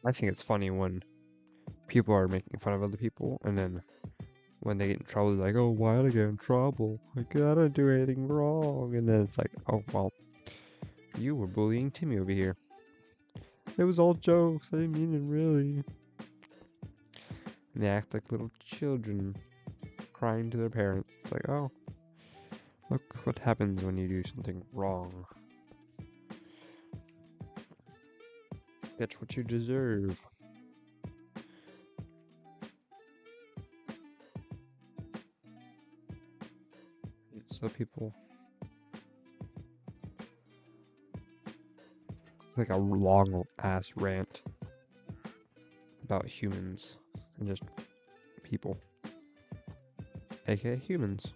I think it's funny when people are making fun of other people, and then when they get in trouble, they're like, oh, why did I get in trouble? Like, I didn't do anything wrong. And then it's like, oh, well, you were bullying Timmy over here. It was all jokes. I didn't mean it really. And they act like little children crying to their parents. It's like, oh, look what happens when you do something wrong. Get what you deserve. So people, like a long ass rant about humans and just people, aka humans.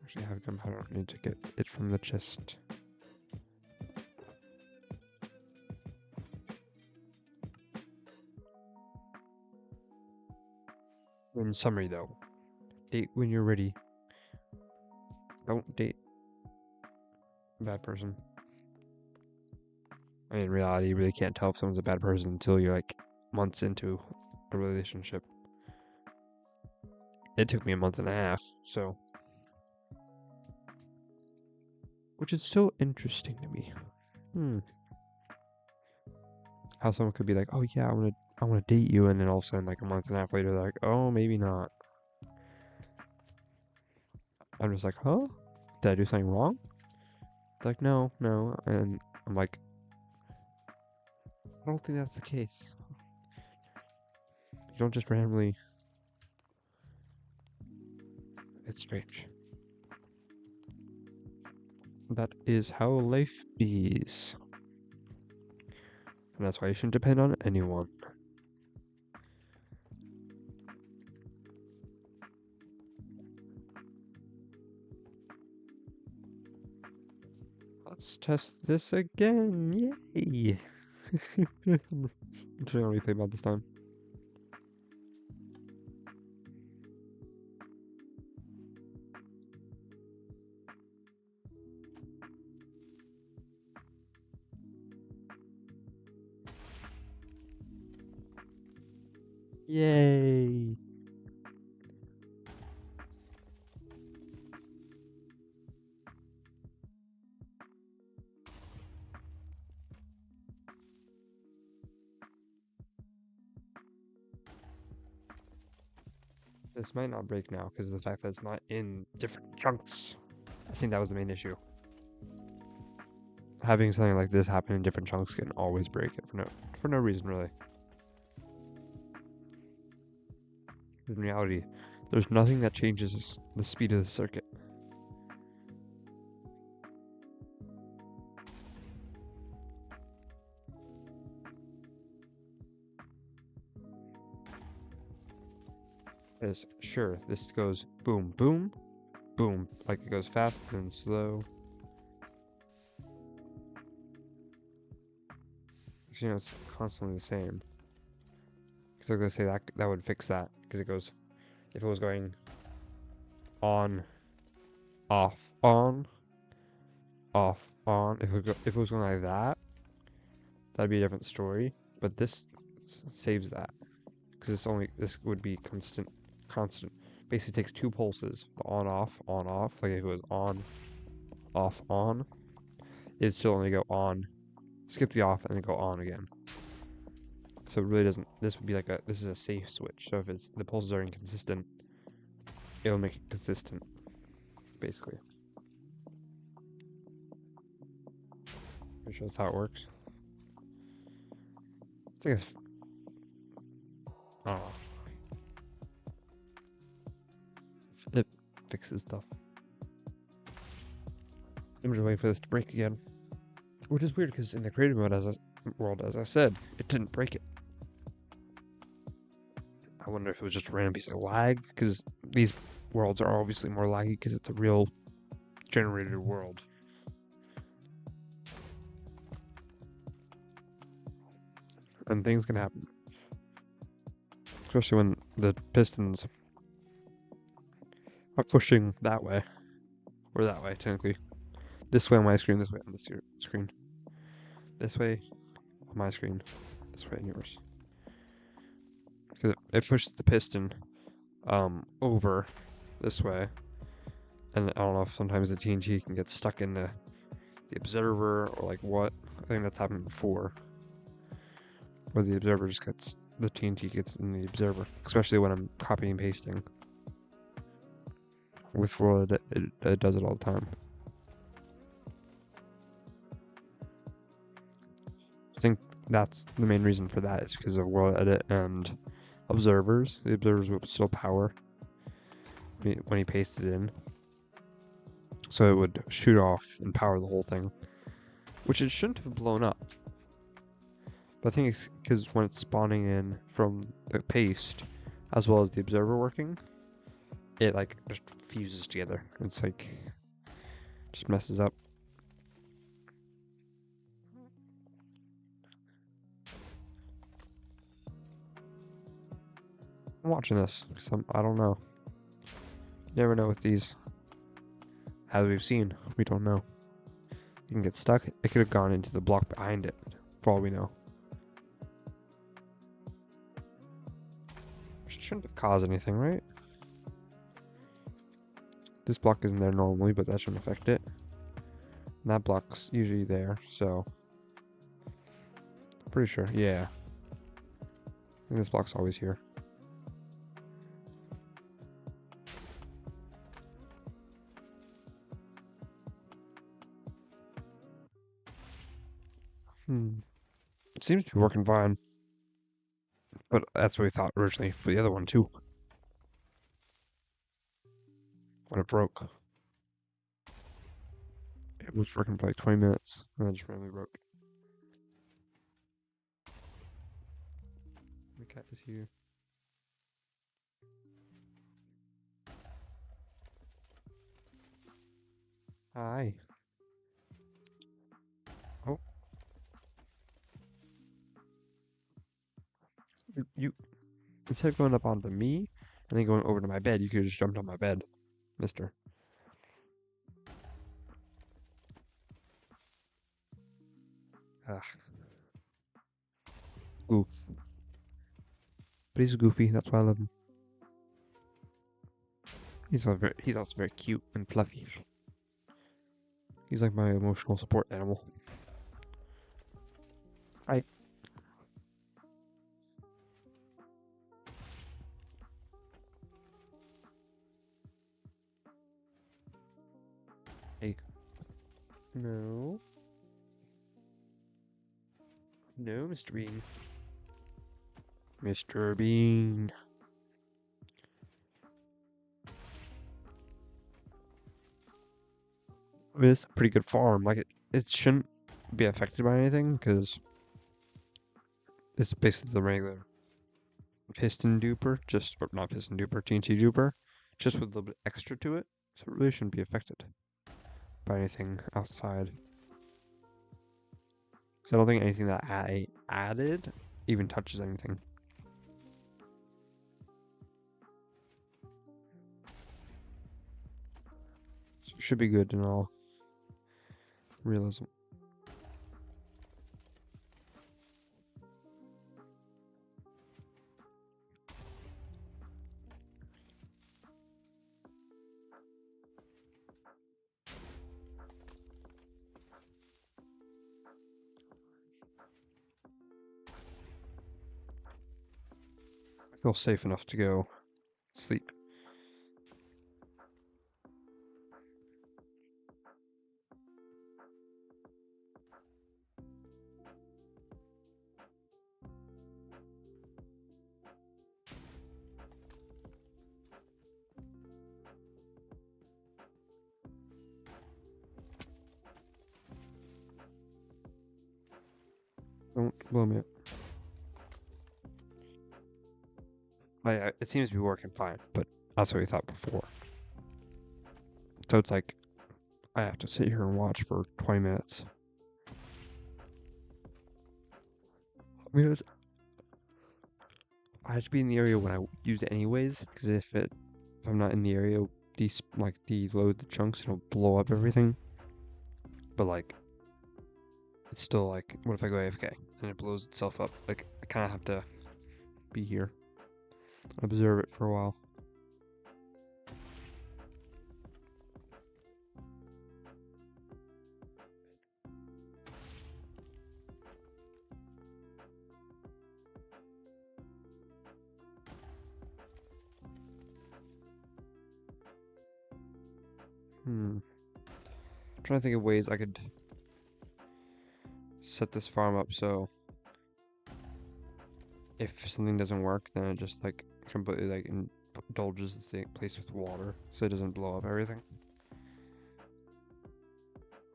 Actually, I have gunpowder. I don't need to get it from the chest. In summary, though, date when you're ready. Don't date a bad person. I mean, in reality, you really can't tell if someone's a bad person until you're like months into a relationship. It took me a month and a half, so. Which is still interesting to me. How someone could be like, oh yeah, I wanna date you, and then all of a sudden, like a month and a half later, they're like, oh, maybe not. I'm just like, huh? Did I do something wrong? They're like, no, no. And I'm like, I don't think that's the case. You don't just randomly. It's strange. That is how life is. And that's why you shouldn't depend on anyone. Let's test this again. Yay! I'm just gonna replay about this time. Yay! This might not break now because of the fact that it's not in different chunks. I think that was the main issue. Having something like this happen in different chunks can always break it for no reason really. In reality, there's nothing that changes the speed of the circuit. Is sure, this goes boom, boom, boom, like it goes fast and slow. You know, it's constantly the same. Because I was gonna say that would fix that because it goes, if it was going on, off, on, off, on. If it was going like that, that'd be a different story. But this saves that because this would be constant. Basically takes two pulses, the on off. Like if it was on, off, on, it'd still only go on, skip the off, and then go on again. So it really doesn't. This would be like this is a safe switch. So if the pulses are inconsistent, it'll make it consistent, basically. Pretty sure that's how it works. It's like I don't know. It fixes stuff. I'm just waiting for this to break again. Which is weird because in the creative mode world, as I said, it didn't break it. I wonder if it was just a random piece of lag, because these worlds are obviously more laggy because it's a real generated world. And things can happen. Especially when the pistons are pushing that way. Or that way, technically. This way on my screen, this way on this screen. This way on my screen, this way on yours. Because it pushes the piston over this way. And I don't know if sometimes the TNT can get stuck in the observer or like what. I think that's happened before. Where the observer just gets, the TNT gets in the observer. Especially when I'm copying and pasting. With World, it does it all the time. I think that's the main reason for that is because of World Edit and observers. The observers would still power when he pasted it in. So it would shoot off and power the whole thing. Which it shouldn't have blown up. But I think it's because when it's spawning in from the paste, as well as the observer working, it like just fuses together. It's like, just messes up. I'm watching this because I don't know. You never know with these. As we've seen, we don't know. You can get stuck. It could have gone into the block behind it, for all we know. Which shouldn't have caused anything, right? This block isn't there normally, but that shouldn't affect it. And that block's usually there, so... Pretty sure, yeah. I think this block's always here. It seems to be working fine. But that's what we thought originally for the other one, too. When it broke. It was working for like 20 minutes, and then just randomly broke. The cat is here. Hi. instead of going up onto me and then going over to my bed, you could have just jumped on my bed, mister. Ugh. Goof. But he's goofy, that's why I love him. He's also very cute and fluffy. He's like my emotional support animal. Hi. Hey. No. No, Mr. Bean. Mr. Bean. I mean, it's a pretty good farm. Like, it shouldn't be affected by anything, because it's basically the regular piston duper, just, or not piston duper, TNT duper, just with a little bit extra to it. So it really shouldn't be affected by anything outside. Because I don't think anything that I added even touches anything. So it should be good in all realism. I feel safe enough to go sleep. Don't blow me up. It seems to be working fine, but that's what we thought before. So it's like, I have to sit here and watch for 20 minutes. I mean, I have to be in the area when I use it anyways, because if I'm not in the area, deload the chunks, it'll blow up everything. But like, it's still like, what if I go AFK and it blows itself up? Like, I kind of have to be here, observe it for a while. I'm trying to think of ways I could set this farm up so if something doesn't work, then it just like completely like indulges the place with water so it doesn't blow up everything.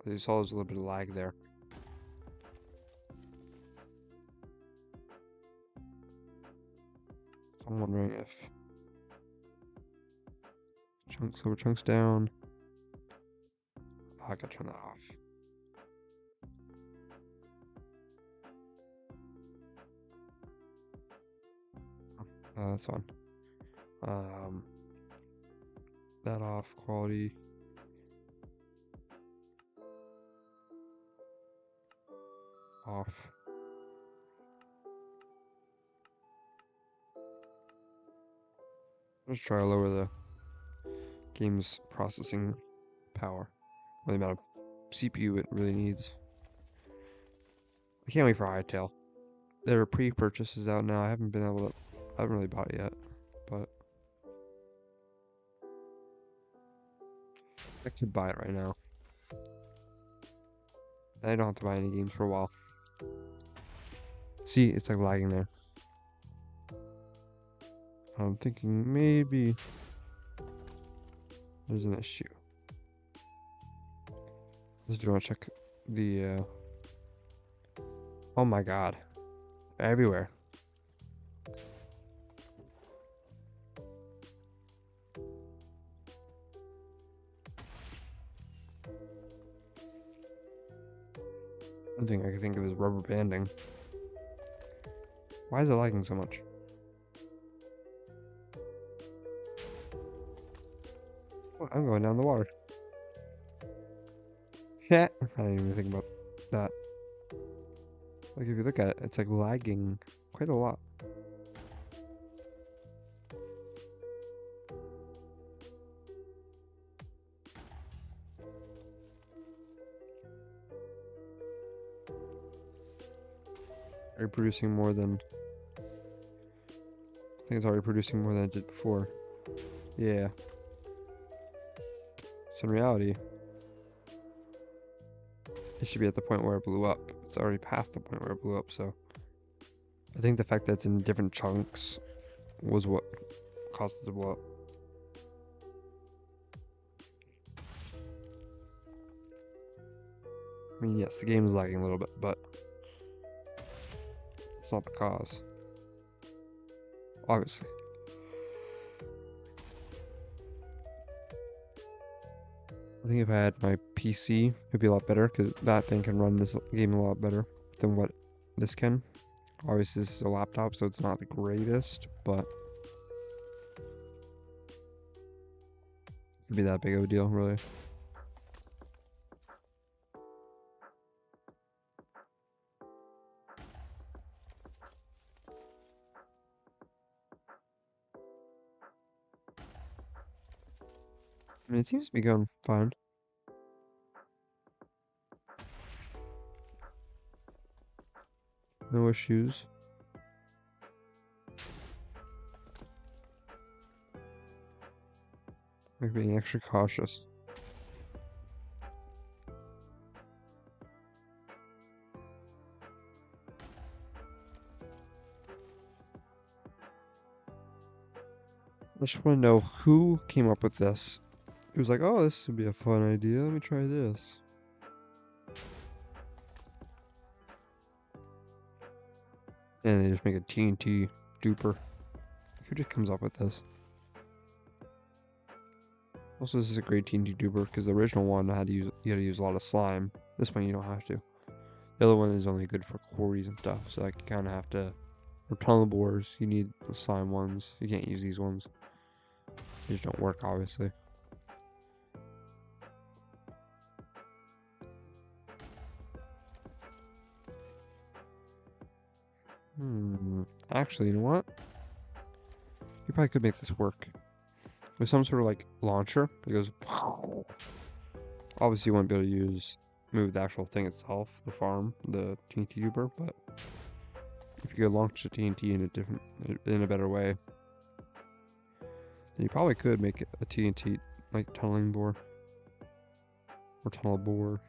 You saw there's a little bit of lag there. I'm wondering if chunks over chunks down. Oh, I gotta turn that off. That's fine. That off, quality. Off. Let's try to lower the game's processing power, or the amount of CPU it really needs. I can't wait for Hightail. There are pre-purchases out now. I haven't really bought it yet, but I could buy it right now. I don't have to buy any games for a while. See, it's like lagging there. I'm thinking maybe there's an issue. Do you want to check the, oh my god. Everywhere. One thing I can think of is rubber banding. Why is it lagging so much? Oh, I'm going down the water. Yeah. I didn't even think about that. Like if you look at it, it's like lagging quite a lot. Are you producing more than... I think it's already producing more than it did before. Yeah. So in reality, it should be at the point where it blew up. It's already past the point where it blew up, so... I think the fact that it's in different chunks was what caused it to blow up. I mean, yes, the game is lagging a little bit, but it's not the cause. Obviously. I think if I had my PC, it'd be a lot better, because that thing can run this game a lot better than what this can. Obviously, this is a laptop, so it's not the greatest, but it'd be that big of a deal, really. I mean, it seems to be going fine. No issues. Like being extra cautious. I just want to know who came up with this. It was like, oh, this would be a fun idea. Let me try this. And they just make a TNT duper. Who just comes up with this? Also, this is a great TNT duper because the original one you had to use a lot of slime. This one you don't have to. The other one is only good for quarries and stuff, so like you kind of have to. For tunnel bores, you need the slime ones. You can't use these ones. They just don't work, obviously. Actually, you know what? You probably could make this work. With some sort of like launcher. It goes. Obviously, you won't be able to move the actual thing itself, the farm, the TNT duper, but if you could launch the TNT in a better way, then you probably could make it a TNT like tunneling bore or tunnel bore.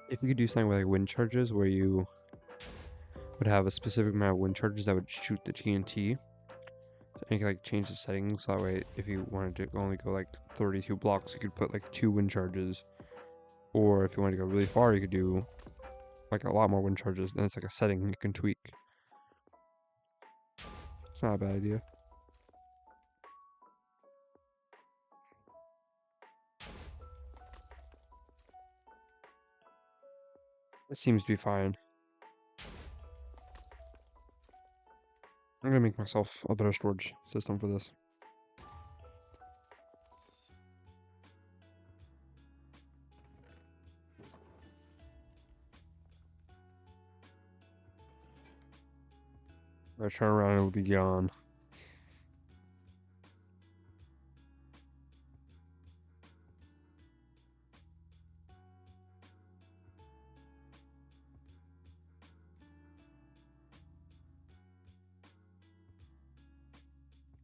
If you could do something with like wind charges where you would have a specific amount of wind charges that would shoot the TNT, and you could like change the settings so that way if you wanted to only go like 32 blocks, you could put like 2 wind charges, or if you wanted to go really far, you could do like a lot more wind charges, and it's like a setting you can tweak. It's not a bad idea. It seems to be fine. I'm gonna make myself a better storage system for this. If I turn around, it will be gone.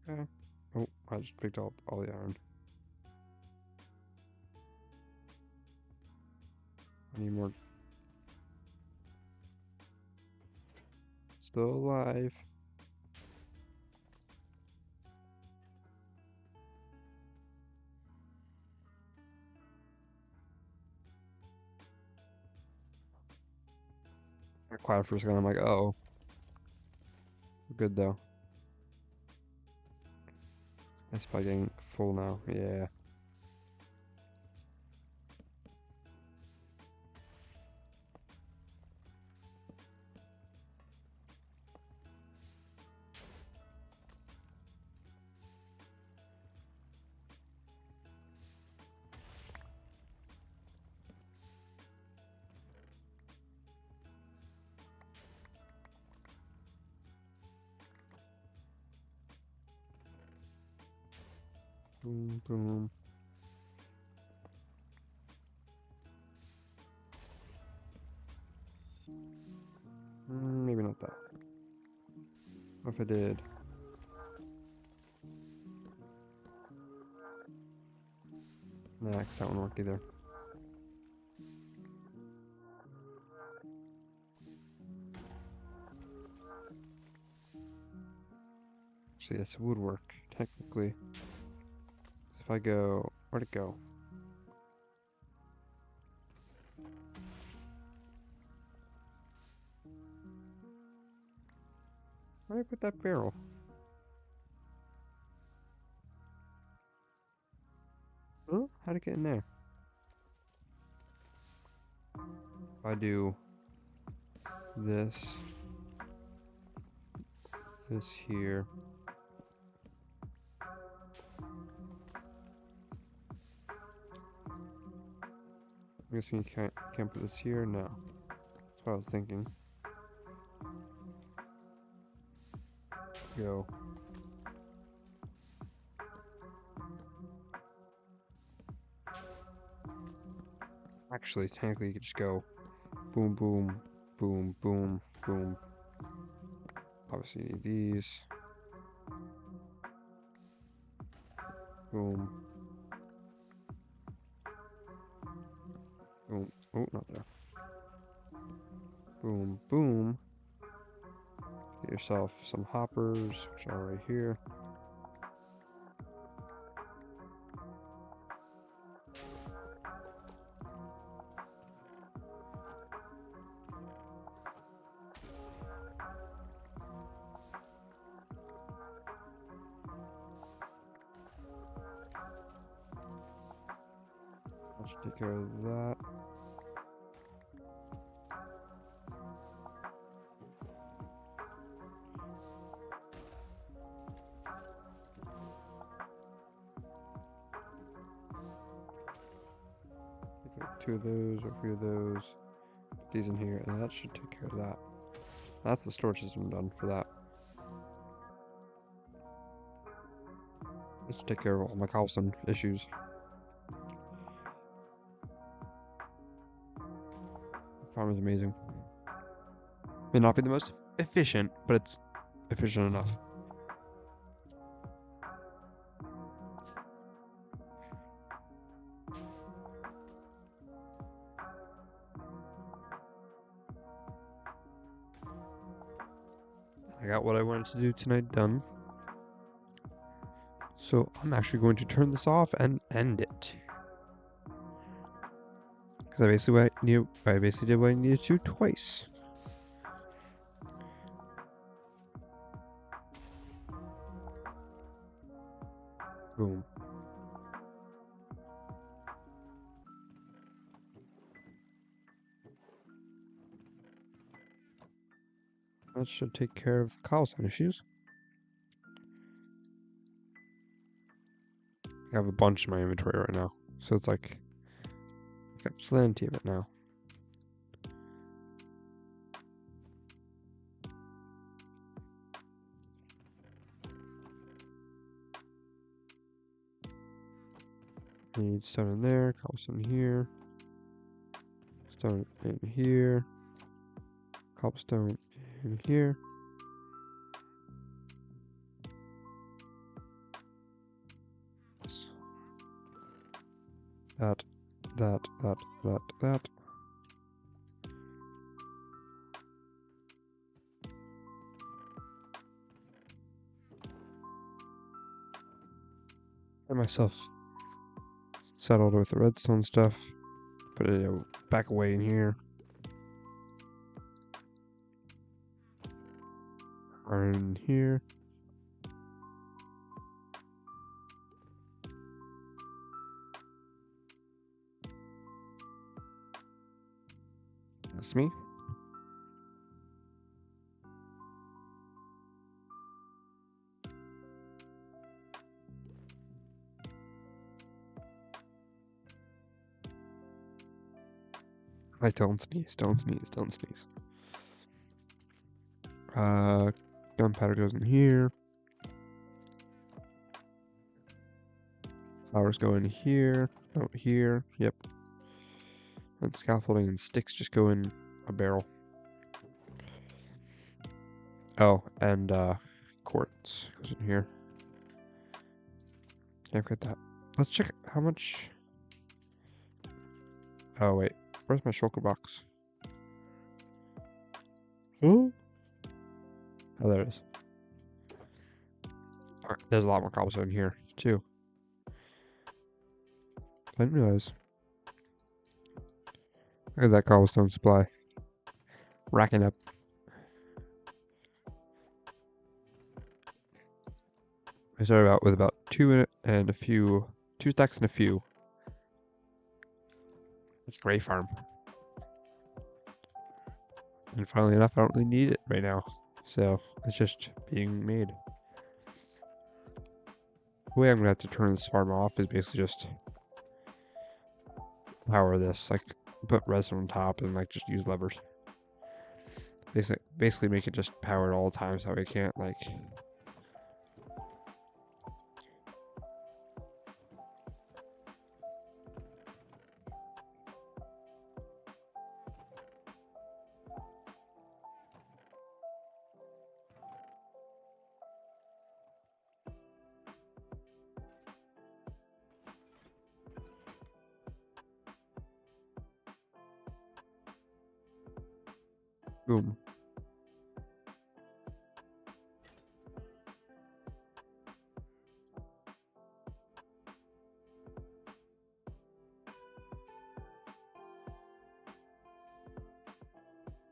Yeah. Oh, I just picked up all the iron. I need more. Still alive. Got quiet for a second. I'm like, oh, we're good though. It's probably getting full now. Yeah. Boom, boom. Maybe not that. What if I did? Nah, 'cause that won't work either. Actually, yes, it would work, technically. If I go... Where'd it go? Where did I put that barrel? Huh? How'd it get in there? If I do this here. I'm guessing you can't put this here? No. That's what I was thinking. Let's go. Actually, technically you could just go boom, boom, boom, boom, boom. Obviously you need these. Boom. Boom. Oh, not there. Boom, boom. Get yourself some hoppers, which are right here. That should take care of that. Two of those, or a few of those. Put these in here, and that should take care of that. That's the storage system done for that. This will take care of all my cobblestone issues. The farm is amazing. May not be the most efficient, but it's efficient enough. I got what I wanted to do tonight done. So I'm actually going to turn this off and end it. Because I basically did what I needed to twice. Boom. That should take care of cobblestone issues. I have a bunch in my inventory right now. So it's like, I've got plenty of it now. I need stone in there, cobblestone here, stone in here, cobblestone in here. That. Get myself settled with the redstone stuff. Put it back away in here. Iron in here. That's me. I don't sneeze. Gunpowder goes in here. Flowers go in here. Oh, here. Yep. And scaffolding and sticks just go in a barrel. Oh, and quartz goes in here. Yeah, I've got that. Let's check how much. Oh wait, where's my shulker box? Oh, there it is. Alright, there's a lot more cobblestone here too. I didn't realize. Look at that cobblestone supply. Racking up. I started out with about two stacks and a few. It's a great farm. And funnily enough, I don't really need it right now. So it's just being made. The way I'm gonna have to turn this farm off is basically just power this, like put redstone on top and like just use levers. Basically make it just powered all the time so we can't like. Boom.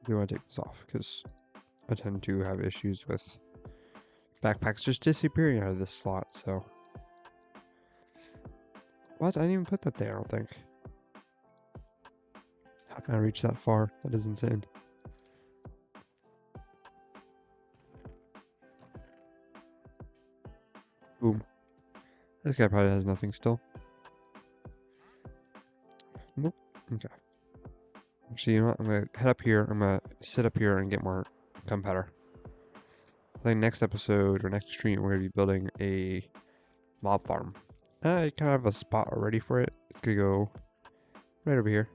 Do want to take this off because I tend to have issues with backpacks just disappearing out of this slot. So what? I didn't even put that there. I don't think. How can I reach that far? That is insane. Boom. This guy probably has nothing still. Nope. Okay. Actually, you know what? I'm gonna head up here. I'm gonna sit up here and get more gunpowder. I think next episode or next stream we're gonna be building a mob farm. I kind of have a spot already for it. It's gonna go right over here,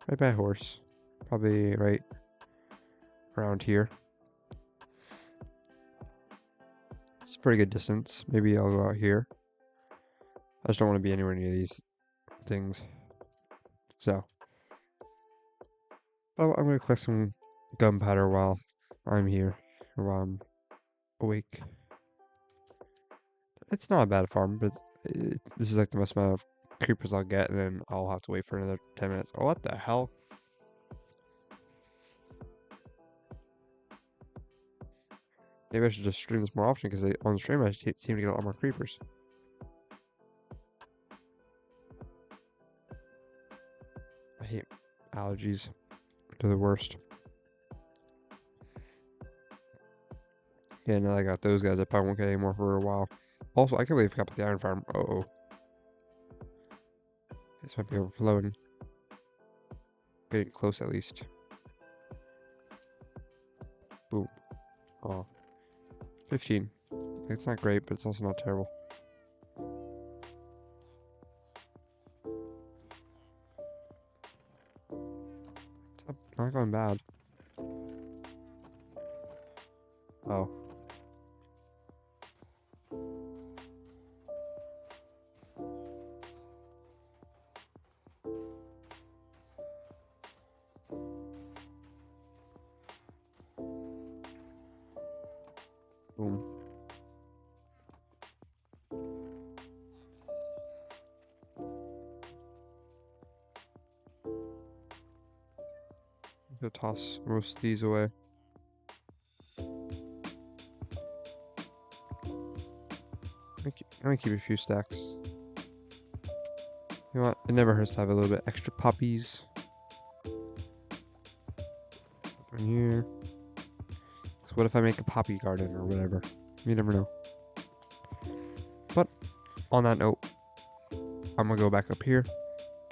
right by a horse, probably right around here. It's a pretty good distance. Maybe I'll go out here. I just don't want to be anywhere near these things. So, I'm gonna collect some gunpowder while I'm here, or while I'm awake. It's not a bad farm, but this is like the most amount of creepers I'll get, and then I'll have to wait for another 10 minutes. Oh, what the hell? Maybe I should just stream this more often, because on the stream I seem to get a lot more creepers. I hate allergies. They're the worst. Yeah, now I got those guys, I probably won't get any more for a while. Also, I can't believe I forgot about the iron farm. Uh-oh. This might be overflowing. Getting close, at least. Boom. Oh. 15. It's not great, but it's also not terrible. It's not going bad. Oh. Boom. I'm gonna toss most of these away. I'm gonna keep a few stacks. You know what? It never hurts to have a little bit extra poppies. In here. So what if I make a poppy garden or whatever? You never know. But on that note, I'm gonna go back up here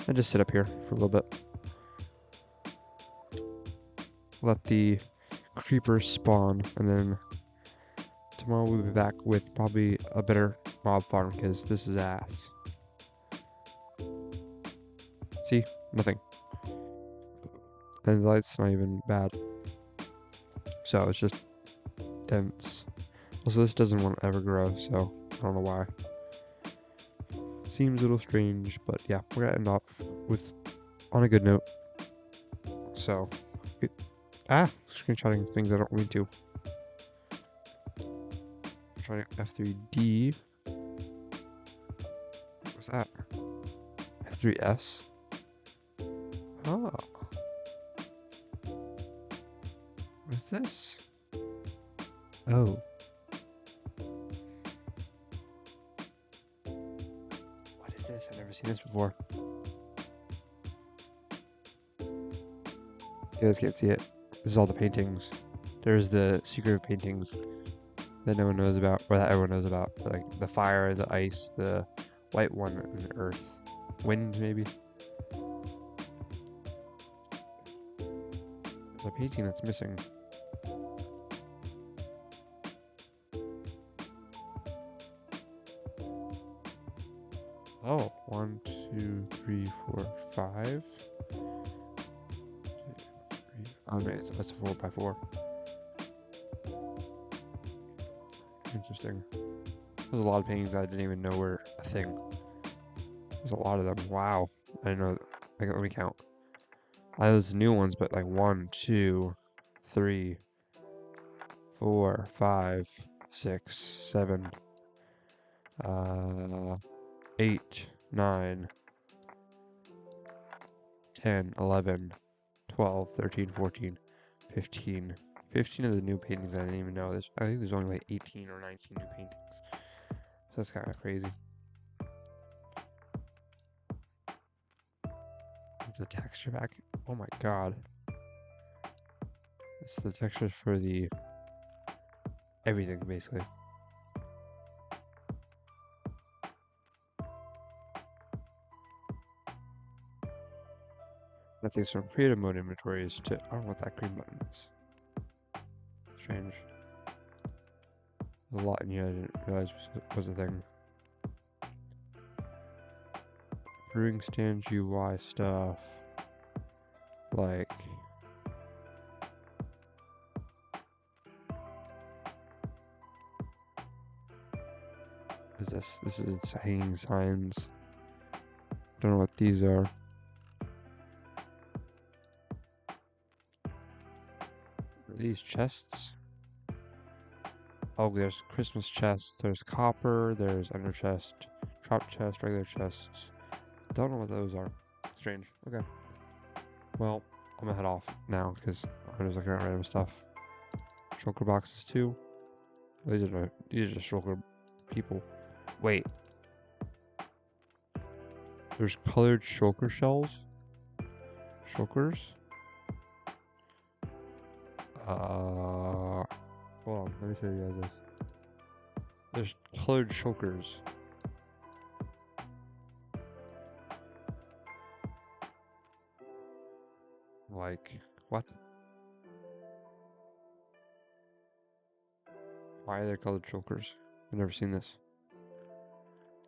and just sit up here for a little bit. Let the creepers spawn, and then tomorrow we'll be back with probably a better mob farm because this is ass. See? Nothing. And the light's not even bad. So it's just dense. Also, this doesn't want to ever grow, so I don't know why. Seems a little strange, but yeah, we're gonna end off with on a good note. So, screenshotting things I don't mean to. Trying F3D. What was that? F3S. Oh, what's this? Oh. What is this? I've never seen this before. You guys can't see it. This is all the paintings. There's the secret paintings that no one knows about, or that everyone knows about. Like the fire, the ice, the white one, and the earth. Wind, maybe? The painting that's missing. Oh, 1, 2, 3, 4, 5. Oh, man, it's a 4x4. Interesting. There's a lot of paintings I didn't even know were a thing. There's a lot of them. Wow. I didn't know. Let me count. Those new ones, but like 1, 2, 3, 4, 5, 6, 7, 8, 9, 10, 11, 12, 13, 14, 15. 15 of the new paintings I didn't even know. I think there's only like 18 or 19 new paintings. So that's kind of crazy. The texture back. Oh my god. It's the textures for the everything basically. That takes from creative mode inventories to I don't know what that green button is. Strange. There's a lot in here I didn't realize was a thing. Brewing stand UI stuff. Like what is this? This is hanging signs. Don't know what these are. Are these chests? Oh, there's Christmas chests, there's copper, there's under chest, drop chest, regular chests. Don't know what those are. Strange. Okay. Well, I'm gonna head off now because I'm just looking at random stuff. Shulker boxes too. These are just shulker people. Wait. There's colored shulker shells. Shulkers. Hold on. Let me show you guys this. There's colored shulkers. Like, what? Why are there colored shulkers? I've never seen this.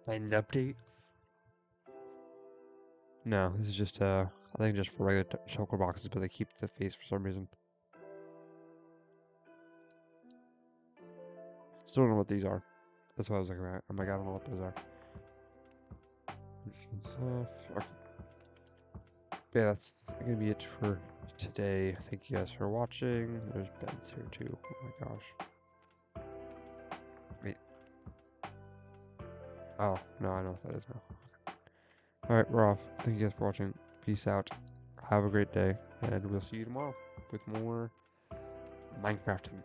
An update? No, this is just I think just for regular shulker boxes, but they keep the face for some reason. Still don't know what these are. That's what I was looking at. I'm like, I don't know what those are. Okay. Yeah, that's gonna be it for today. Thank you guys for watching. There's beds here too. Oh my gosh. Wait. Oh, no, I know what that is now. Alright, we're off. Thank you guys for watching. Peace out. Have a great day, and we'll see you tomorrow with more Minecrafting.